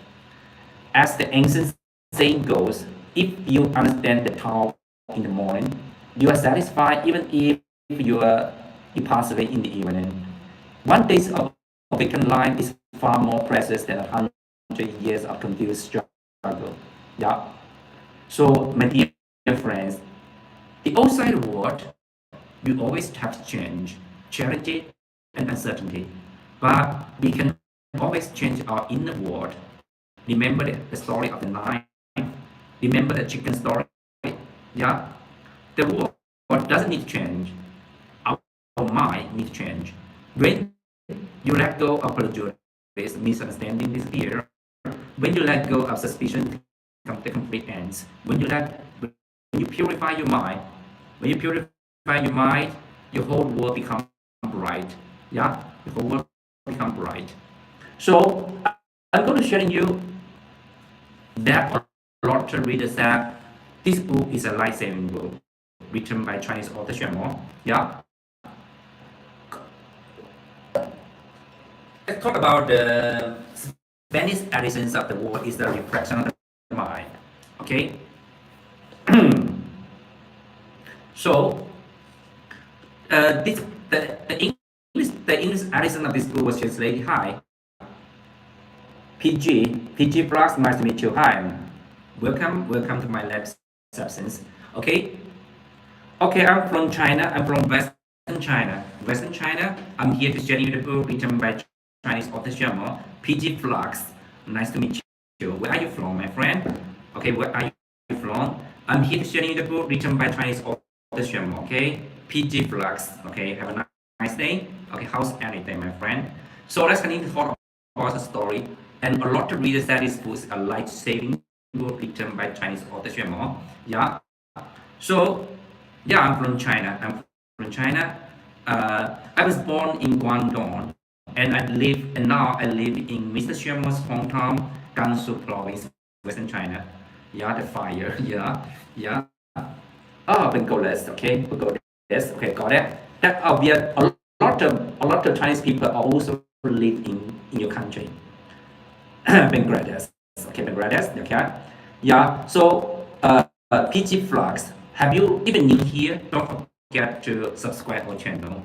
As the ancient saying goes, if you understand the Tao in the morning, you are satisfied even if you pass away in the evening. One day of awakened life is far more precious than 100 years of confused struggle. Yeah. So, my dear friends, the outside world will always have change, charity, and uncertainty. But we can always change our inner world. Remember the story of the knife. Remember the chicken story. Yeah, the world doesn't need change. Our mind needs change. When you let go of prejudice, misunderstanding disappear. When you let go of suspicion, the complete ends. When you purify your mind, when you purify your mind, your whole world becomes bright. Yeah, the whole world becomes bright. So I'm going to share you that a lot of readers said this book is a life-saving book written by Chinese author Xuemo. Yeah. Let's talk about the Spanish editions of the world is the reflection of the mind. Okay. So this the English edition of this book was translated. Hi, PG Flux, nice to meet you. Hi, welcome to my lab substance. Okay, I'm from China. I'm from Western China. Western China. I'm here to share you the book written by Chinese author Xuemo. PG Flux, nice to meet you. Where are you from, my friend? Okay, where are you from? I'm here to share you the book written by Chinese author Xuemo. Okay, PG Flux. Okay, have a nice day. Okay, how's anything, my friend? So let's continue to talk about the story. And a lot of readers that this book is a life-saving book written by Chinese author Xuemo. Yeah. So, yeah, I'm from China. I was born in Guangdong, and now I live in Mr. Xuemo's hometown, Gansu province, Western China. Yeah, the fire. Yeah. Oh, Bengals. Okay, Bengals. Okay, got it. That we are a lot of Chinese people also live in your country. Bangladesh. Okay, Bangladesh. Okay. Yeah. So, PG Flux. Have you even new here? forget to subscribe our channel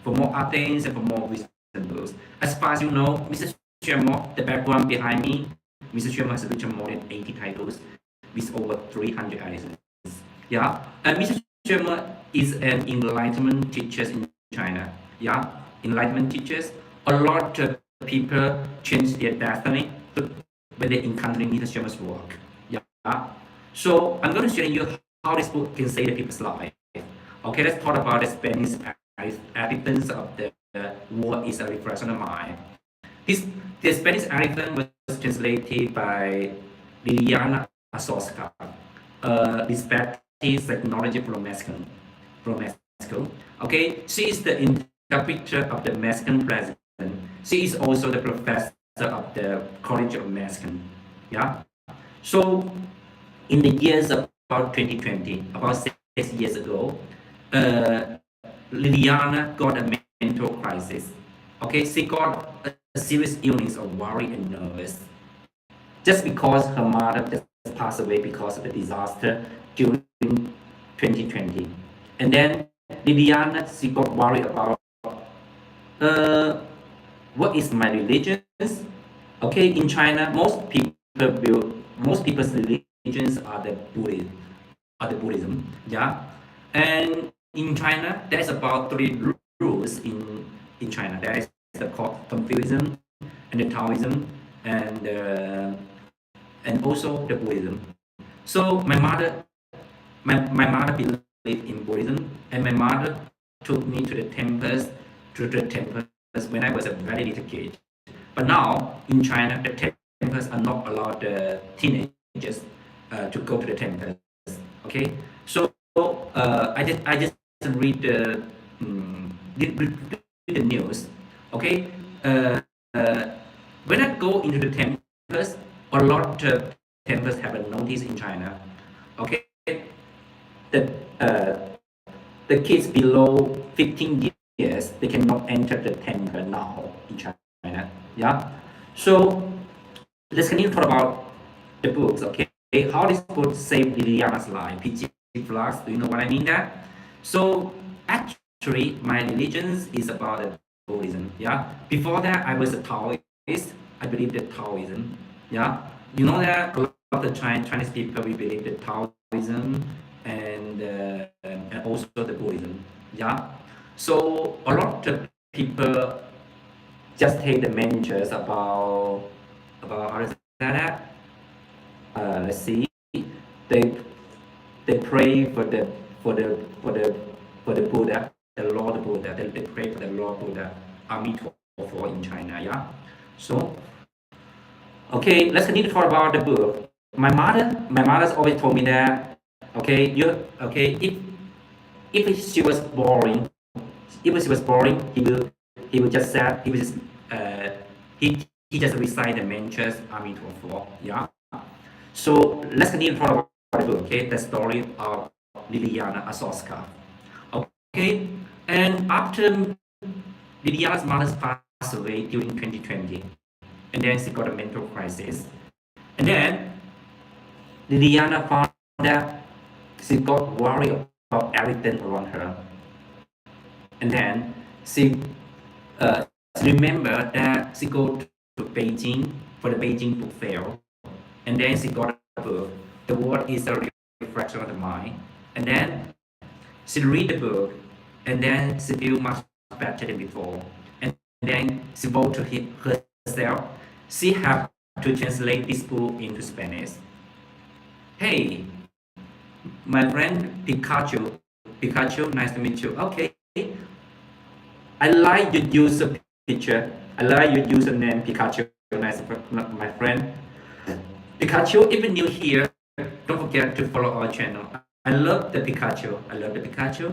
for more updates and for more recent books. As far as you know, Mr. Xuemo, the background behind me, Mr. Xuemo has written more than 80 titles with over 300 editions. Yeah, and Mr. Xuemo is an enlightenment teacher in China. Yeah, enlightenment teachers. A lot of people change their destiny when they encounter Mr. Xuemo's work. Yeah, so I'm going to show you how this book can save the people's life. Okay, let's talk about the Spanish evidence of the word is a reflection of mind. The Spanish elephant was translated by Liliana Asoska, a respected psychology from Mexico. Okay, she is the interpreter of the Mexican president. She is also the professor of the College of Mexican. Yeah. So in the years about 2020, about 6 years ago, uh, Liliana got a mental crisis. Okay, she got a serious illness of worry and nervous, just because her mother just passed away because of the disaster during 2020. And then Liliana, she got worried about uh, what is my religion? Okay, in China, most people's religions are the Buddhism, yeah. And in China, there's about three rules in China. There is the Confucianism and the Taoism and also the Buddhism. So my mother believed in Buddhism, and my mother took me to the temples when I was a very little kid. But now in China, the temples are not allowed teenagers to go to the temples. Okay, so I just read the news. Okay, uh, uh, when I go into the temples, a lot of temples have a notice in China. Okay, that the kids below 15 years they cannot enter the temple now in China. Yeah, so let's continue to talk about the books. Okay, how this book saved Liliana's life. PG Flux, do you know what I mean? That so actually my religion is about Buddhism. Yeah, before that I was a Taoist. I believe in Taoism. Yeah, you know that a lot of the Chinese people we believe in Taoism and also the Buddhism. Yeah, so a lot of people just take the mentors about how to say that. Let's see. They they pray for the for the for the Buddha, the Lord Buddha. They pray for the Lord Buddha, Amitabha in China. Yeah. So okay, let's continue to talk about the book. My mother's always told me that okay, if she was boring, if she was boring, he will just say he will just uh, he just recite the mantras Amitabha. Yeah. So let's continue to talk about the book. Okay, the story of Liliana Asoska. Okay, and after Liliana's mother passed away during 2020, and then she got a mental crisis, and then Liliana found that she got worried about everything around her, and then uh, she remembered that she go to Beijing for the Beijing book fair, and then she got a book. The world is a reflection of the mind, and then she read the book, and then she feel much better than before, and then she wrote to herself. She have to translate this book into Spanish. Hey, my friend Pikachu, nice to meet you. Okay, I like your user picture. I like your username Pikachu. Nice, my friend. Pikachu, if you're new here, don't forget to follow our channel. I love the Pikachu. I love the Pikachu.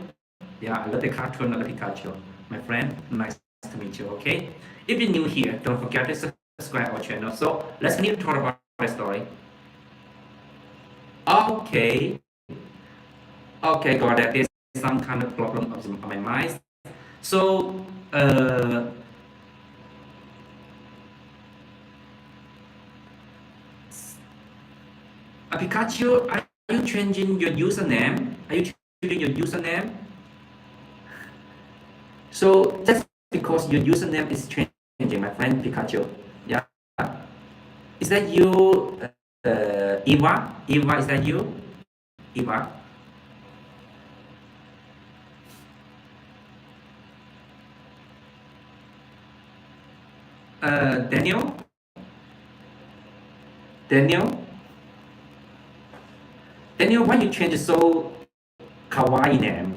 Yeah, I love the cartoon of the Pikachu. My friend, nice to meet you. Okay. If you're new here, don't forget to subscribe our channel. So let's continue to talk about the story. Okay. Okay, got it. There's some kind of problem of my mind. So Pikachu, are you changing your username? Are you changing your username? So just because your username is changing, my friend Pikachu, yeah, is that you, Eva? Eva, is that you, Eva? Daniel, Daniel, Daniel, why you change so kawaii name?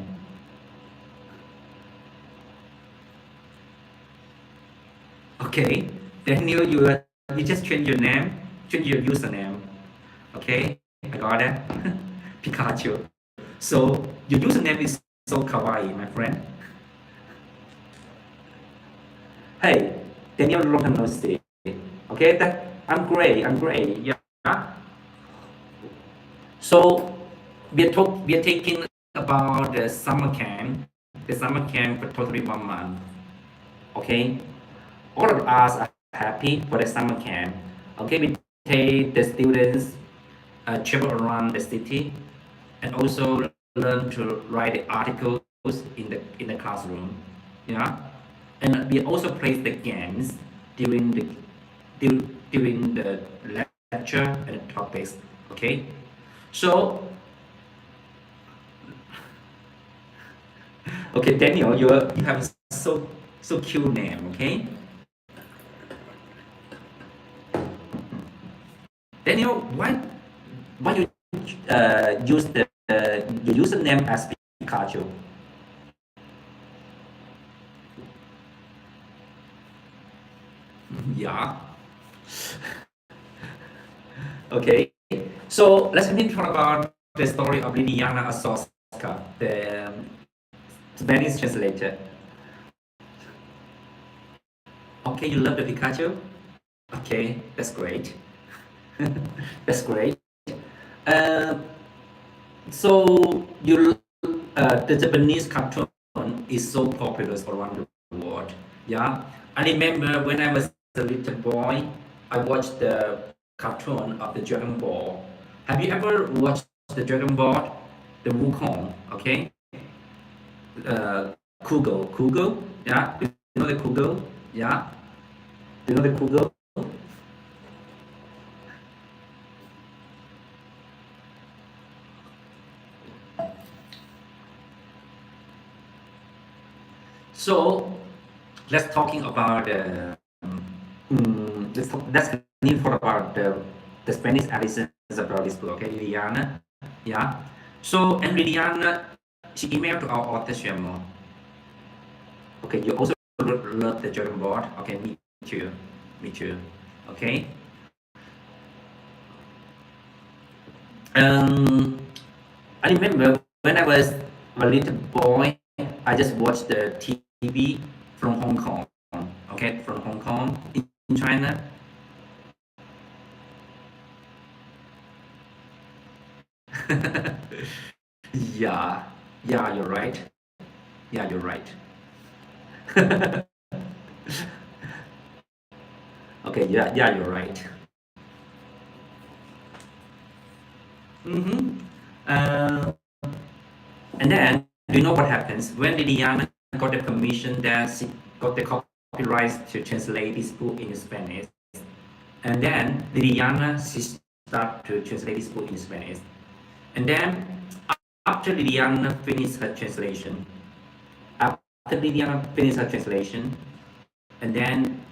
Okay, Daniel, you just change your name, change your username. Okay, I got it. Pikachu. So your username is so kawaii, my friend. Hey, Daniel, long time no see. Okay, that I'm great. I'm great. Yeah. So we are taking about the summer camp. The summer camp for totally 1 month. Okay, all of us are happy for the summer camp. Okay, we take the students travel around the city and also learn to write the articles in the classroom. Yeah, and we also play the games during the during the lecture and the topics. Okay, so okay, Daniel, you have so cute name. Okay, Daniel, why you use the username as Pikachu? Yeah. Okay. So let's begin to talk about the story of Liliana Asoska, the Spanish translator. Okay, you love the Pikachu? Okay, that's great. That's great. Uh, so the Japanese cartoon is so popular around the world. Yeah, I remember when I was a little boy, I watched the cartoon of the Dragon Ball. Have you ever watched the Dragon Ball, the Wukong? Okay, Kugo. Yeah, you know the Kugo. Yeah, you know the Kugo. So let's talking about let's continue for about the Spanish editions about this book. Okay, Liliana. Yeah. So and Liliana, she emailed to our author Xuemo. Okay, you also love the Dragon board. Okay, me too. Me too. Okay. Um, I remember when I was a little boy, I just watched the TV from Hong Kong. Okay, from Hong Kong in China. Yeah, yeah, you're right. Yeah, you're right. Okay, yeah, yeah, you're right. Mm-hmm. Uh, and then, do you know what happens when Liliana got the permission that she got the copyrights to translate this book in Spanish? And then Liliana she started to translate this book in Spanish. And then after Liliana finished her translation, after Liliana finished her translation, and then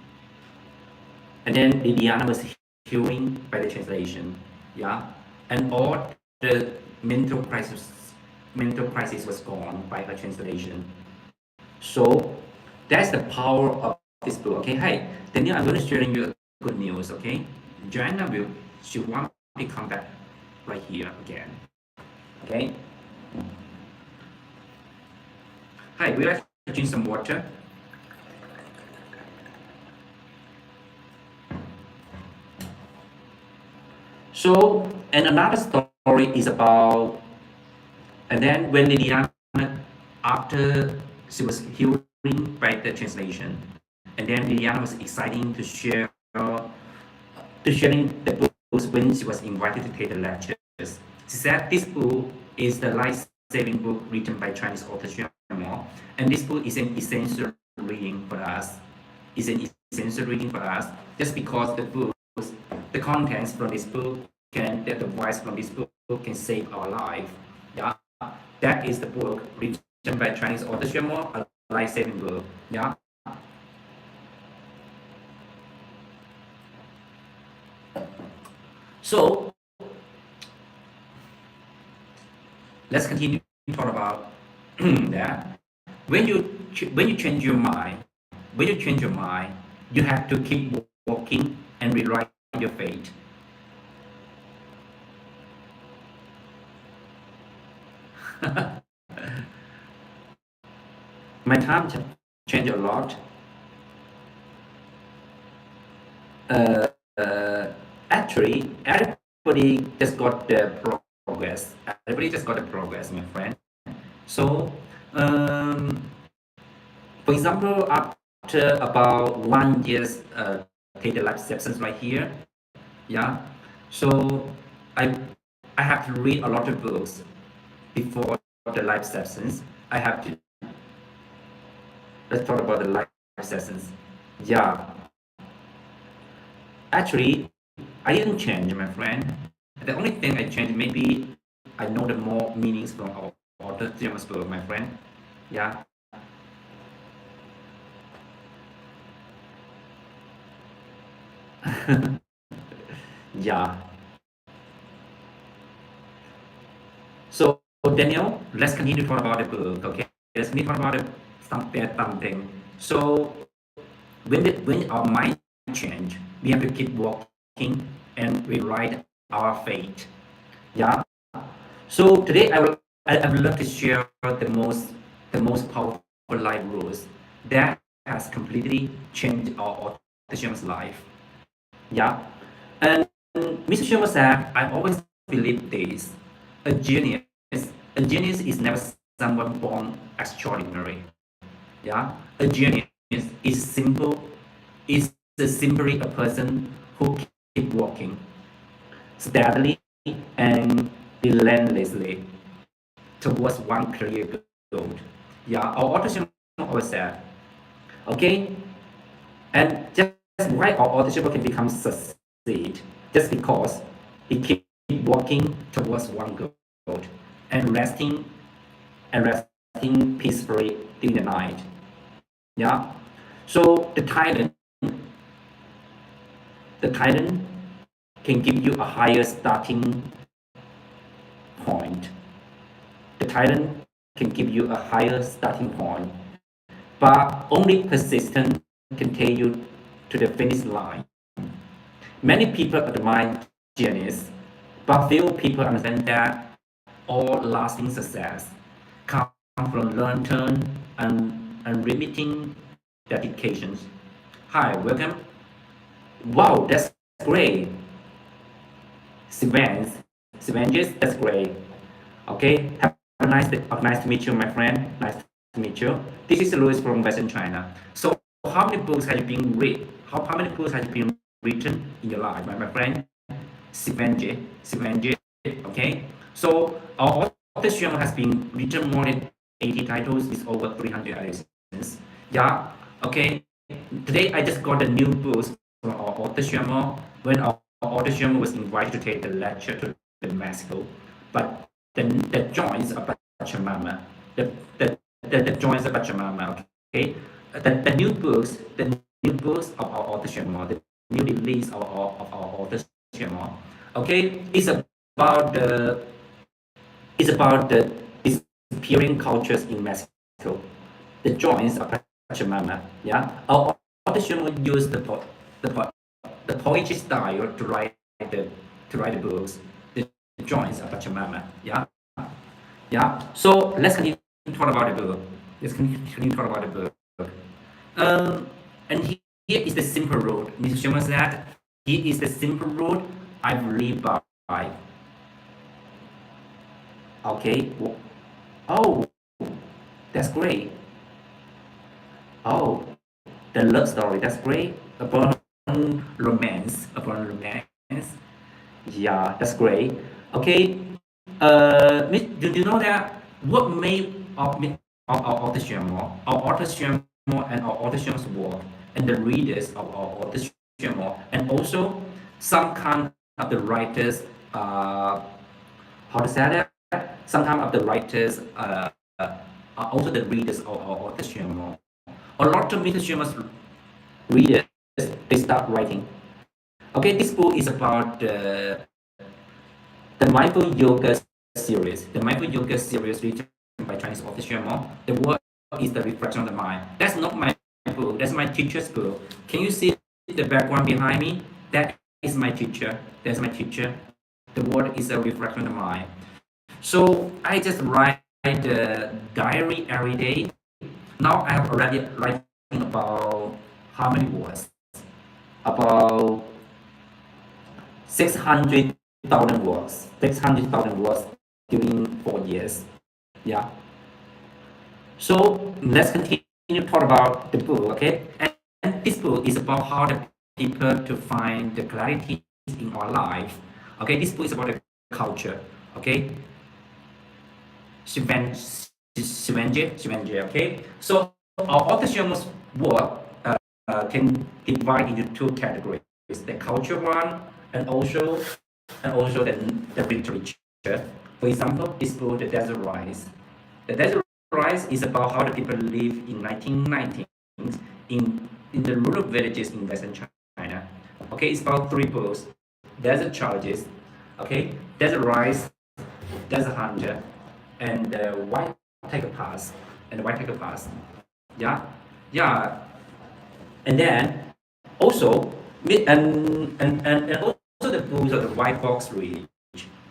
Liliana was healing by the translation, yeah, and all the mental crisis was gone by her translation. So that's the power of this book. Okay, hey Daniel, I'm going to share you good news. Okay, Joanna will she want to come back right here again. Okay, hi, we like to drink some water. So and another story is about and then when Liliana, after she was hearing by the translation, and then Liliana was exciting to sharing the books when she was invited to take the lectures. She said this book is the life-saving book written by Chinese author And this book is an essential reading for us. Is an essential reading for us just because the contents from this book the advice from this book can save our life. Yeah, that is the book written by Chinese author Xuemo, a life-saving book. Yeah. So let's continue to talk about that. When you change your mind, you have to keep walking and rewrite your fate. My time changed a lot. Uh, uh, Actually, everybody just got the progress. Everybody just got the progress, my friend. So, um, for example, after about 1 year's take the life sessions right here, yeah. So I I have to read a lot of books before the live sessions. I have to let's talk about the live sessions. Yeah, actually, I didn't change, my friend. The only thing I changed, maybe I know the more meanings from our author James book, my friend. Yeah, yeah. So Daniel, let's continue to talk about the book. Okay, let's continue to talk about something. So when our mind change, we have to keep walking and rewrite our fate. Yeah. So today I would love to share the most powerful life rules that has completely changed our audition's life. Yeah. And Mr. Schumer said, I always believe this. A genius, a genius is never someone born extraordinary. Yeah. A genius is simple, is simply a person who keep walking steadily and relentlessly towards one clear goal. Yeah, our audition always said, okay, and just why our audition can become succeed just because he keep walking towards one goal and resting peacefully during the night. Yeah. So the Titan can give you a higher starting point. The Titan can give you a higher starting point, but only persistence can take you to the finish line. Many people admire genius, but few people understand that all lasting success comes from long-term and unremitting dedications. Hi, welcome. Wow, that's great. Sivans, Sivanges, that's great. Okay, have a nice to meet you, my friend. Nice to meet you. This is Louis from Western China. So, how many books have you been read? How many books have you been written in your life, my friend? Sivanje. Okay. So, our author Xuemo has been written more than 80 titles with over 300 editions. Yeah. Okay. Today I just got the new books from our author Xuemo when our author Xuemo was invited to take the lecture to Mexico, but the joints of Pachamama, the joints of Pachamama, okay? The new books of our author Xuemo, the new release of our author Xuemo, okay? It's about the disappearing cultures in Mexico, the joints of Pachamama, yeah? Our author Xuemo used the, po- the poetry style the, to write the books, the joints of Pachamama, yeah? Yeah. So let's continue to talk about the book. Let's continue to talk about the book. Um, and here is the simple road. Mr. Schumann said, here is the simple road I live by. Okay. Oh, that's great. Oh, the love story. That's great. Upon romance. Yeah, that's great. Okay. Do you know that what made of our author Xuemo, our author Xuemo and our author Xuemo's work, and the readers of our author Xuemo, and also some kind of the writers, how to say that? Some kind of the writers are also the readers of our author Xuemo. A lot of Mr. Xuemo's readers, they start writing. Okay, this book is about the mindful yoga series. The mindful yoga series written by Chinese author Xuemo. The word is the reflection of the mind. That's not my book. That's my teacher's book. Can you see the background behind me? That is my teacher. That's my teacher. The word is a reflection of the mind. So I just write the diary every day. Now I have already writing about how many words? About 600,000 words. 600,000 words during 4 years. Yeah. So let's continue to talk about the book, okay? And this book is about how the people to find the clarity in our life. Okay, this book is about the culture. Okay, Xuemenge, okay? So our author Xuemo's work can divide into two categories: the culture one, and also the literature. For example, this book, The Desert Rise. The Desert Rise is about how the people live in 1990s in the rural villages in Western China. Okay, it's about three books: Desert Challenges, okay, Desert Rise, Desert Hunter, and the White Tiger Pass. And the White Tiger Pass. Yeah, yeah. And then also and also the books of the White Box Ridge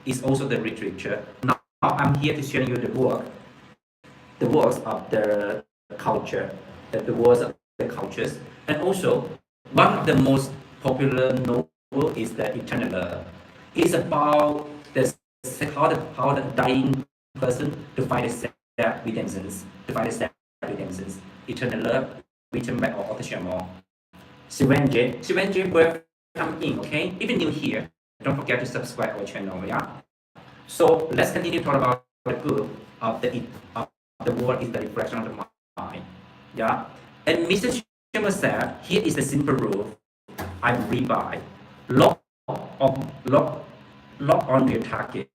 is also the literature. Now I'm here to show you the works of the culture, the works of the cultures, and also one of the most popular novel is the Eternal Love. It's about the how the dying person to find a self-redemptions, to find a self-redemptions. Eternal Love, written by our author Xuemo. Siwenje, welcome in, okay? If you're new here, don't forget to subscribe our channel, yeah? So let's continue to talk about the book of the world is the reflection of the mind, yeah? And Mr. Xuemo said, here is the simple rule I read by. Lock, on, lock, lock on your target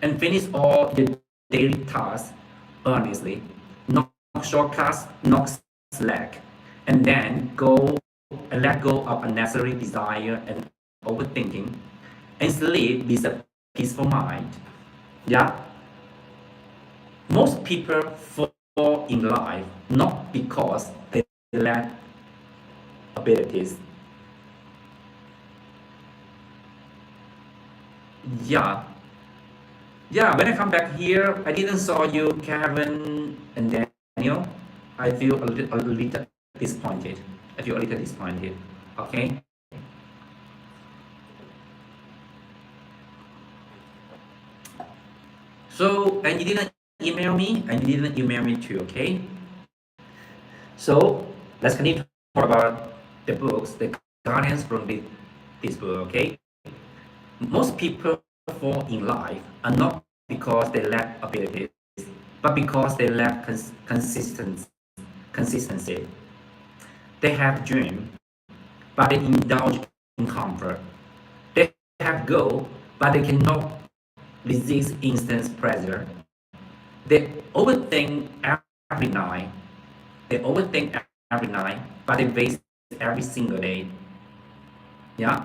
and finish all your daily tasks earnestly. Not shortcuts, not slack. And then go and let go of unnecessary desire and overthinking and sleep with a peaceful mind. Yeah. Most people fall in life not because they lack abilities. Yeah. Yeah, when I come back here, I didn't saw you, Kevin and Daniel. I feel a little disappointed. I feel a little disappointed. Okay. So, and you didn't email me, and you didn't email me too. Okay. So let's continue to talk about the books, the guardians from this book. Okay. Most people fall in life are not because they lack abilities, but because they lack consistency. They have dream, but they indulge in comfort. They have goal, but they cannot resist instant pressure. They overthink every night. They overthink every night, but they waste every single day. Yeah.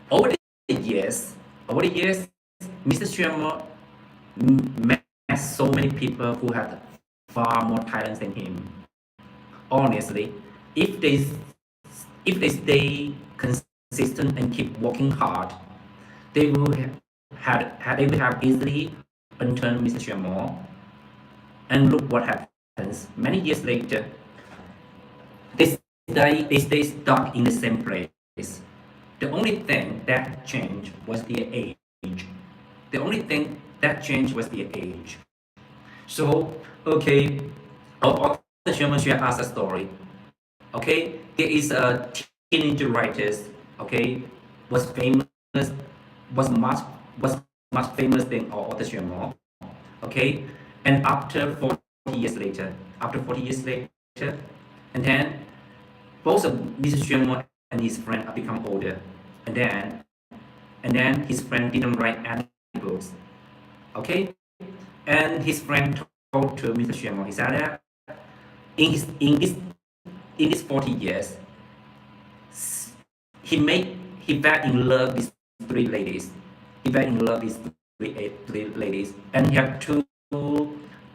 Over the years, over the years, Mr. Xuemo met so many people who had far more talent than him. Honestly, if they if they stay consistent and keep working hard, they will they will have easily unturned Mr. Xuemo. And look what happens. Many years later, they stay stuck in the same place. The only thing that changed was their age. The only thing that changed was their age. So, okay, author Xuemo share us a story. Okay, there is a teenager writer. Okay, was famous, was much was much famous than our author Xuemo. Okay, and after years later. After 40 years later, and then both of Mr. Xuemo and his friend have become older, and then his friend didn't write any books. Okay, and his friend told to Mr. Xuemo, he said that in his in these 40 years, he fell in love with three ladies. He fell in love with three ladies, and he had two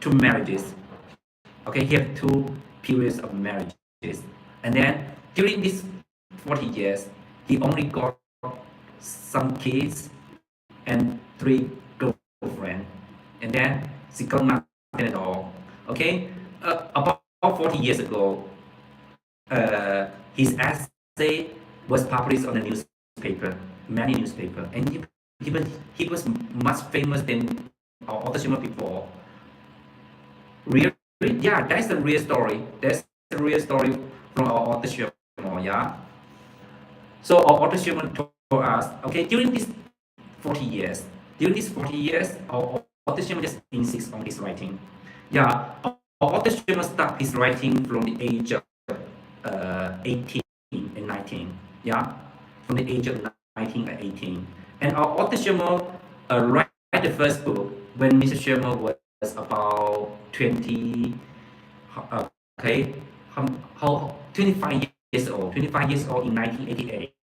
marriages. Okay, he had two periods of marriages, and then during these 40 years, he only got some kids and three girlfriends, and then she got nothing at all. Okay, about 40 years ago, his essay was published on a newspaper, many newspaper, and he was much famous than our author before. Real, yeah, that's the real story. That's the real story from our author yeah. So our author told us, okay, during these 40 years, our author just insists on his writing. Yeah, our author started his writing from the age of 18 and 19. Yeah, from the age of 19 and 18. And our author write the first book when Mr. Sherman was about 20, uh, okay, how 25 years old in 1988.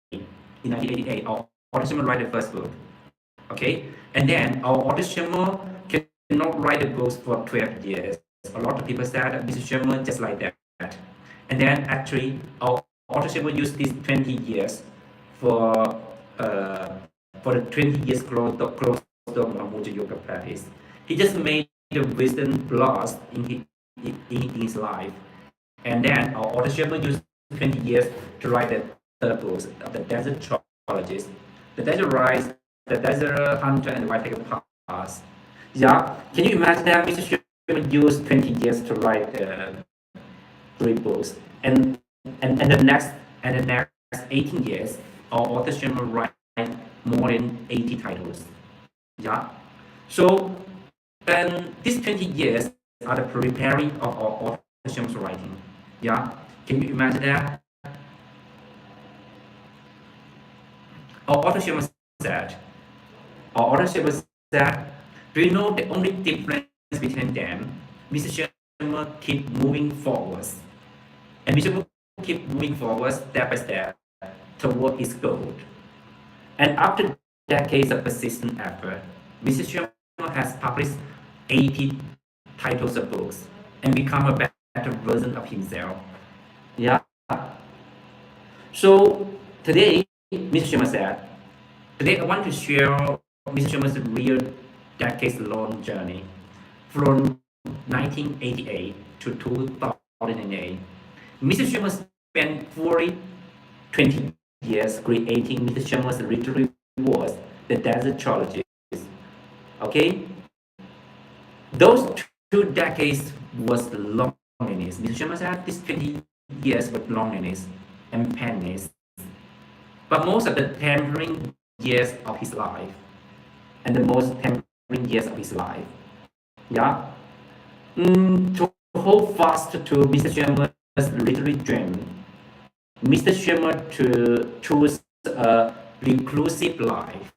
In 1988, our author Sherman write the first book. Okay, and then our author Sherman cannot write the books for 12 years. A lot of people said that Mr. Sherman just like that. And then actually, our author will use these 20 years for uh, the 20 years close Muja yoga practice. He just made the wisdom blast in his life. And then our author will use 20 years to write the third book, the desert triologist, the desert rise, the desert hunter, and the white tiger pass. Yeah, can you imagine that Mr. Sherman used 20 years to write three books, and the next 18 years, our author Sherman write more than 80 titles. Yeah. So, and these 20 years are the preparing of our author Sherman's writing. Yeah. Can you imagine that? Our author Sherman said, our author Sherman said, do you know the only difference between them? Mr. Sherman keep moving forwards. And Mr. will keep moving forward step by step toward his goal. And after decades of persistent effort, Mr. Sherman has published 80 titles of books and become a better version of himself. Yeah. So today, Mr. Sherman said, today I want to share Mr. Sherman's real decades-long journey from 1988 to 2008. Mr. Sherman spent 20 years creating Mr. Sherman's literary works, The Desert Trilogy. Okay? Those 2 decades was loneliness. Mr. Sherman said these 20 years with loneliness and pain. But most of the tempering years of his life, and the most tempering years of his life, yeah, to hold fast to Mr. Sherman's literary dream, Mr. Sherman to choose a reclusive life,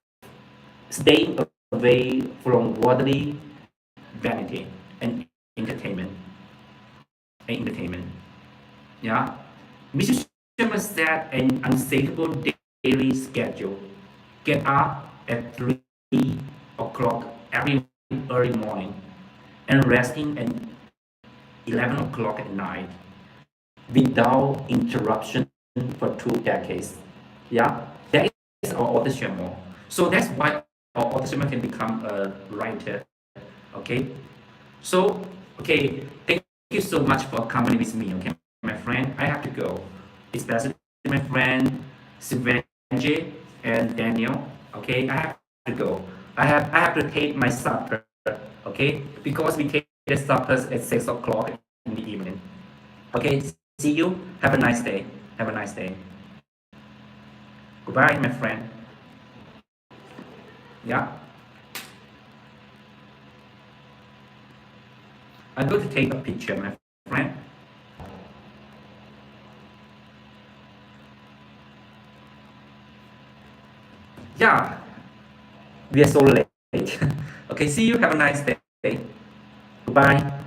staying away from worldly vanity and entertainment. Yeah, Mr. Sherman set an unshakable daily schedule. Get up at 3 o'clock every early morning and resting at 11 o'clock at night without interruption for 2 decades. Yeah, that is our author Xuemo. So that's why our author Xuemo can become a writer. Okay, so okay, thank you so much for coming with me. Okay, my friend, I have to go. Especially my friend Sivanji and Daniel. Okay, I have to go. I have to take my supper. Okay, because we take the supper at 6 o'clock in the evening. Okay, see you. Have a nice day. Have a nice day. Goodbye, my friend. Yeah. I'm going to take a picture, my friend. Yeah, we are so late. Okay, see you. Have a nice day. Goodbye.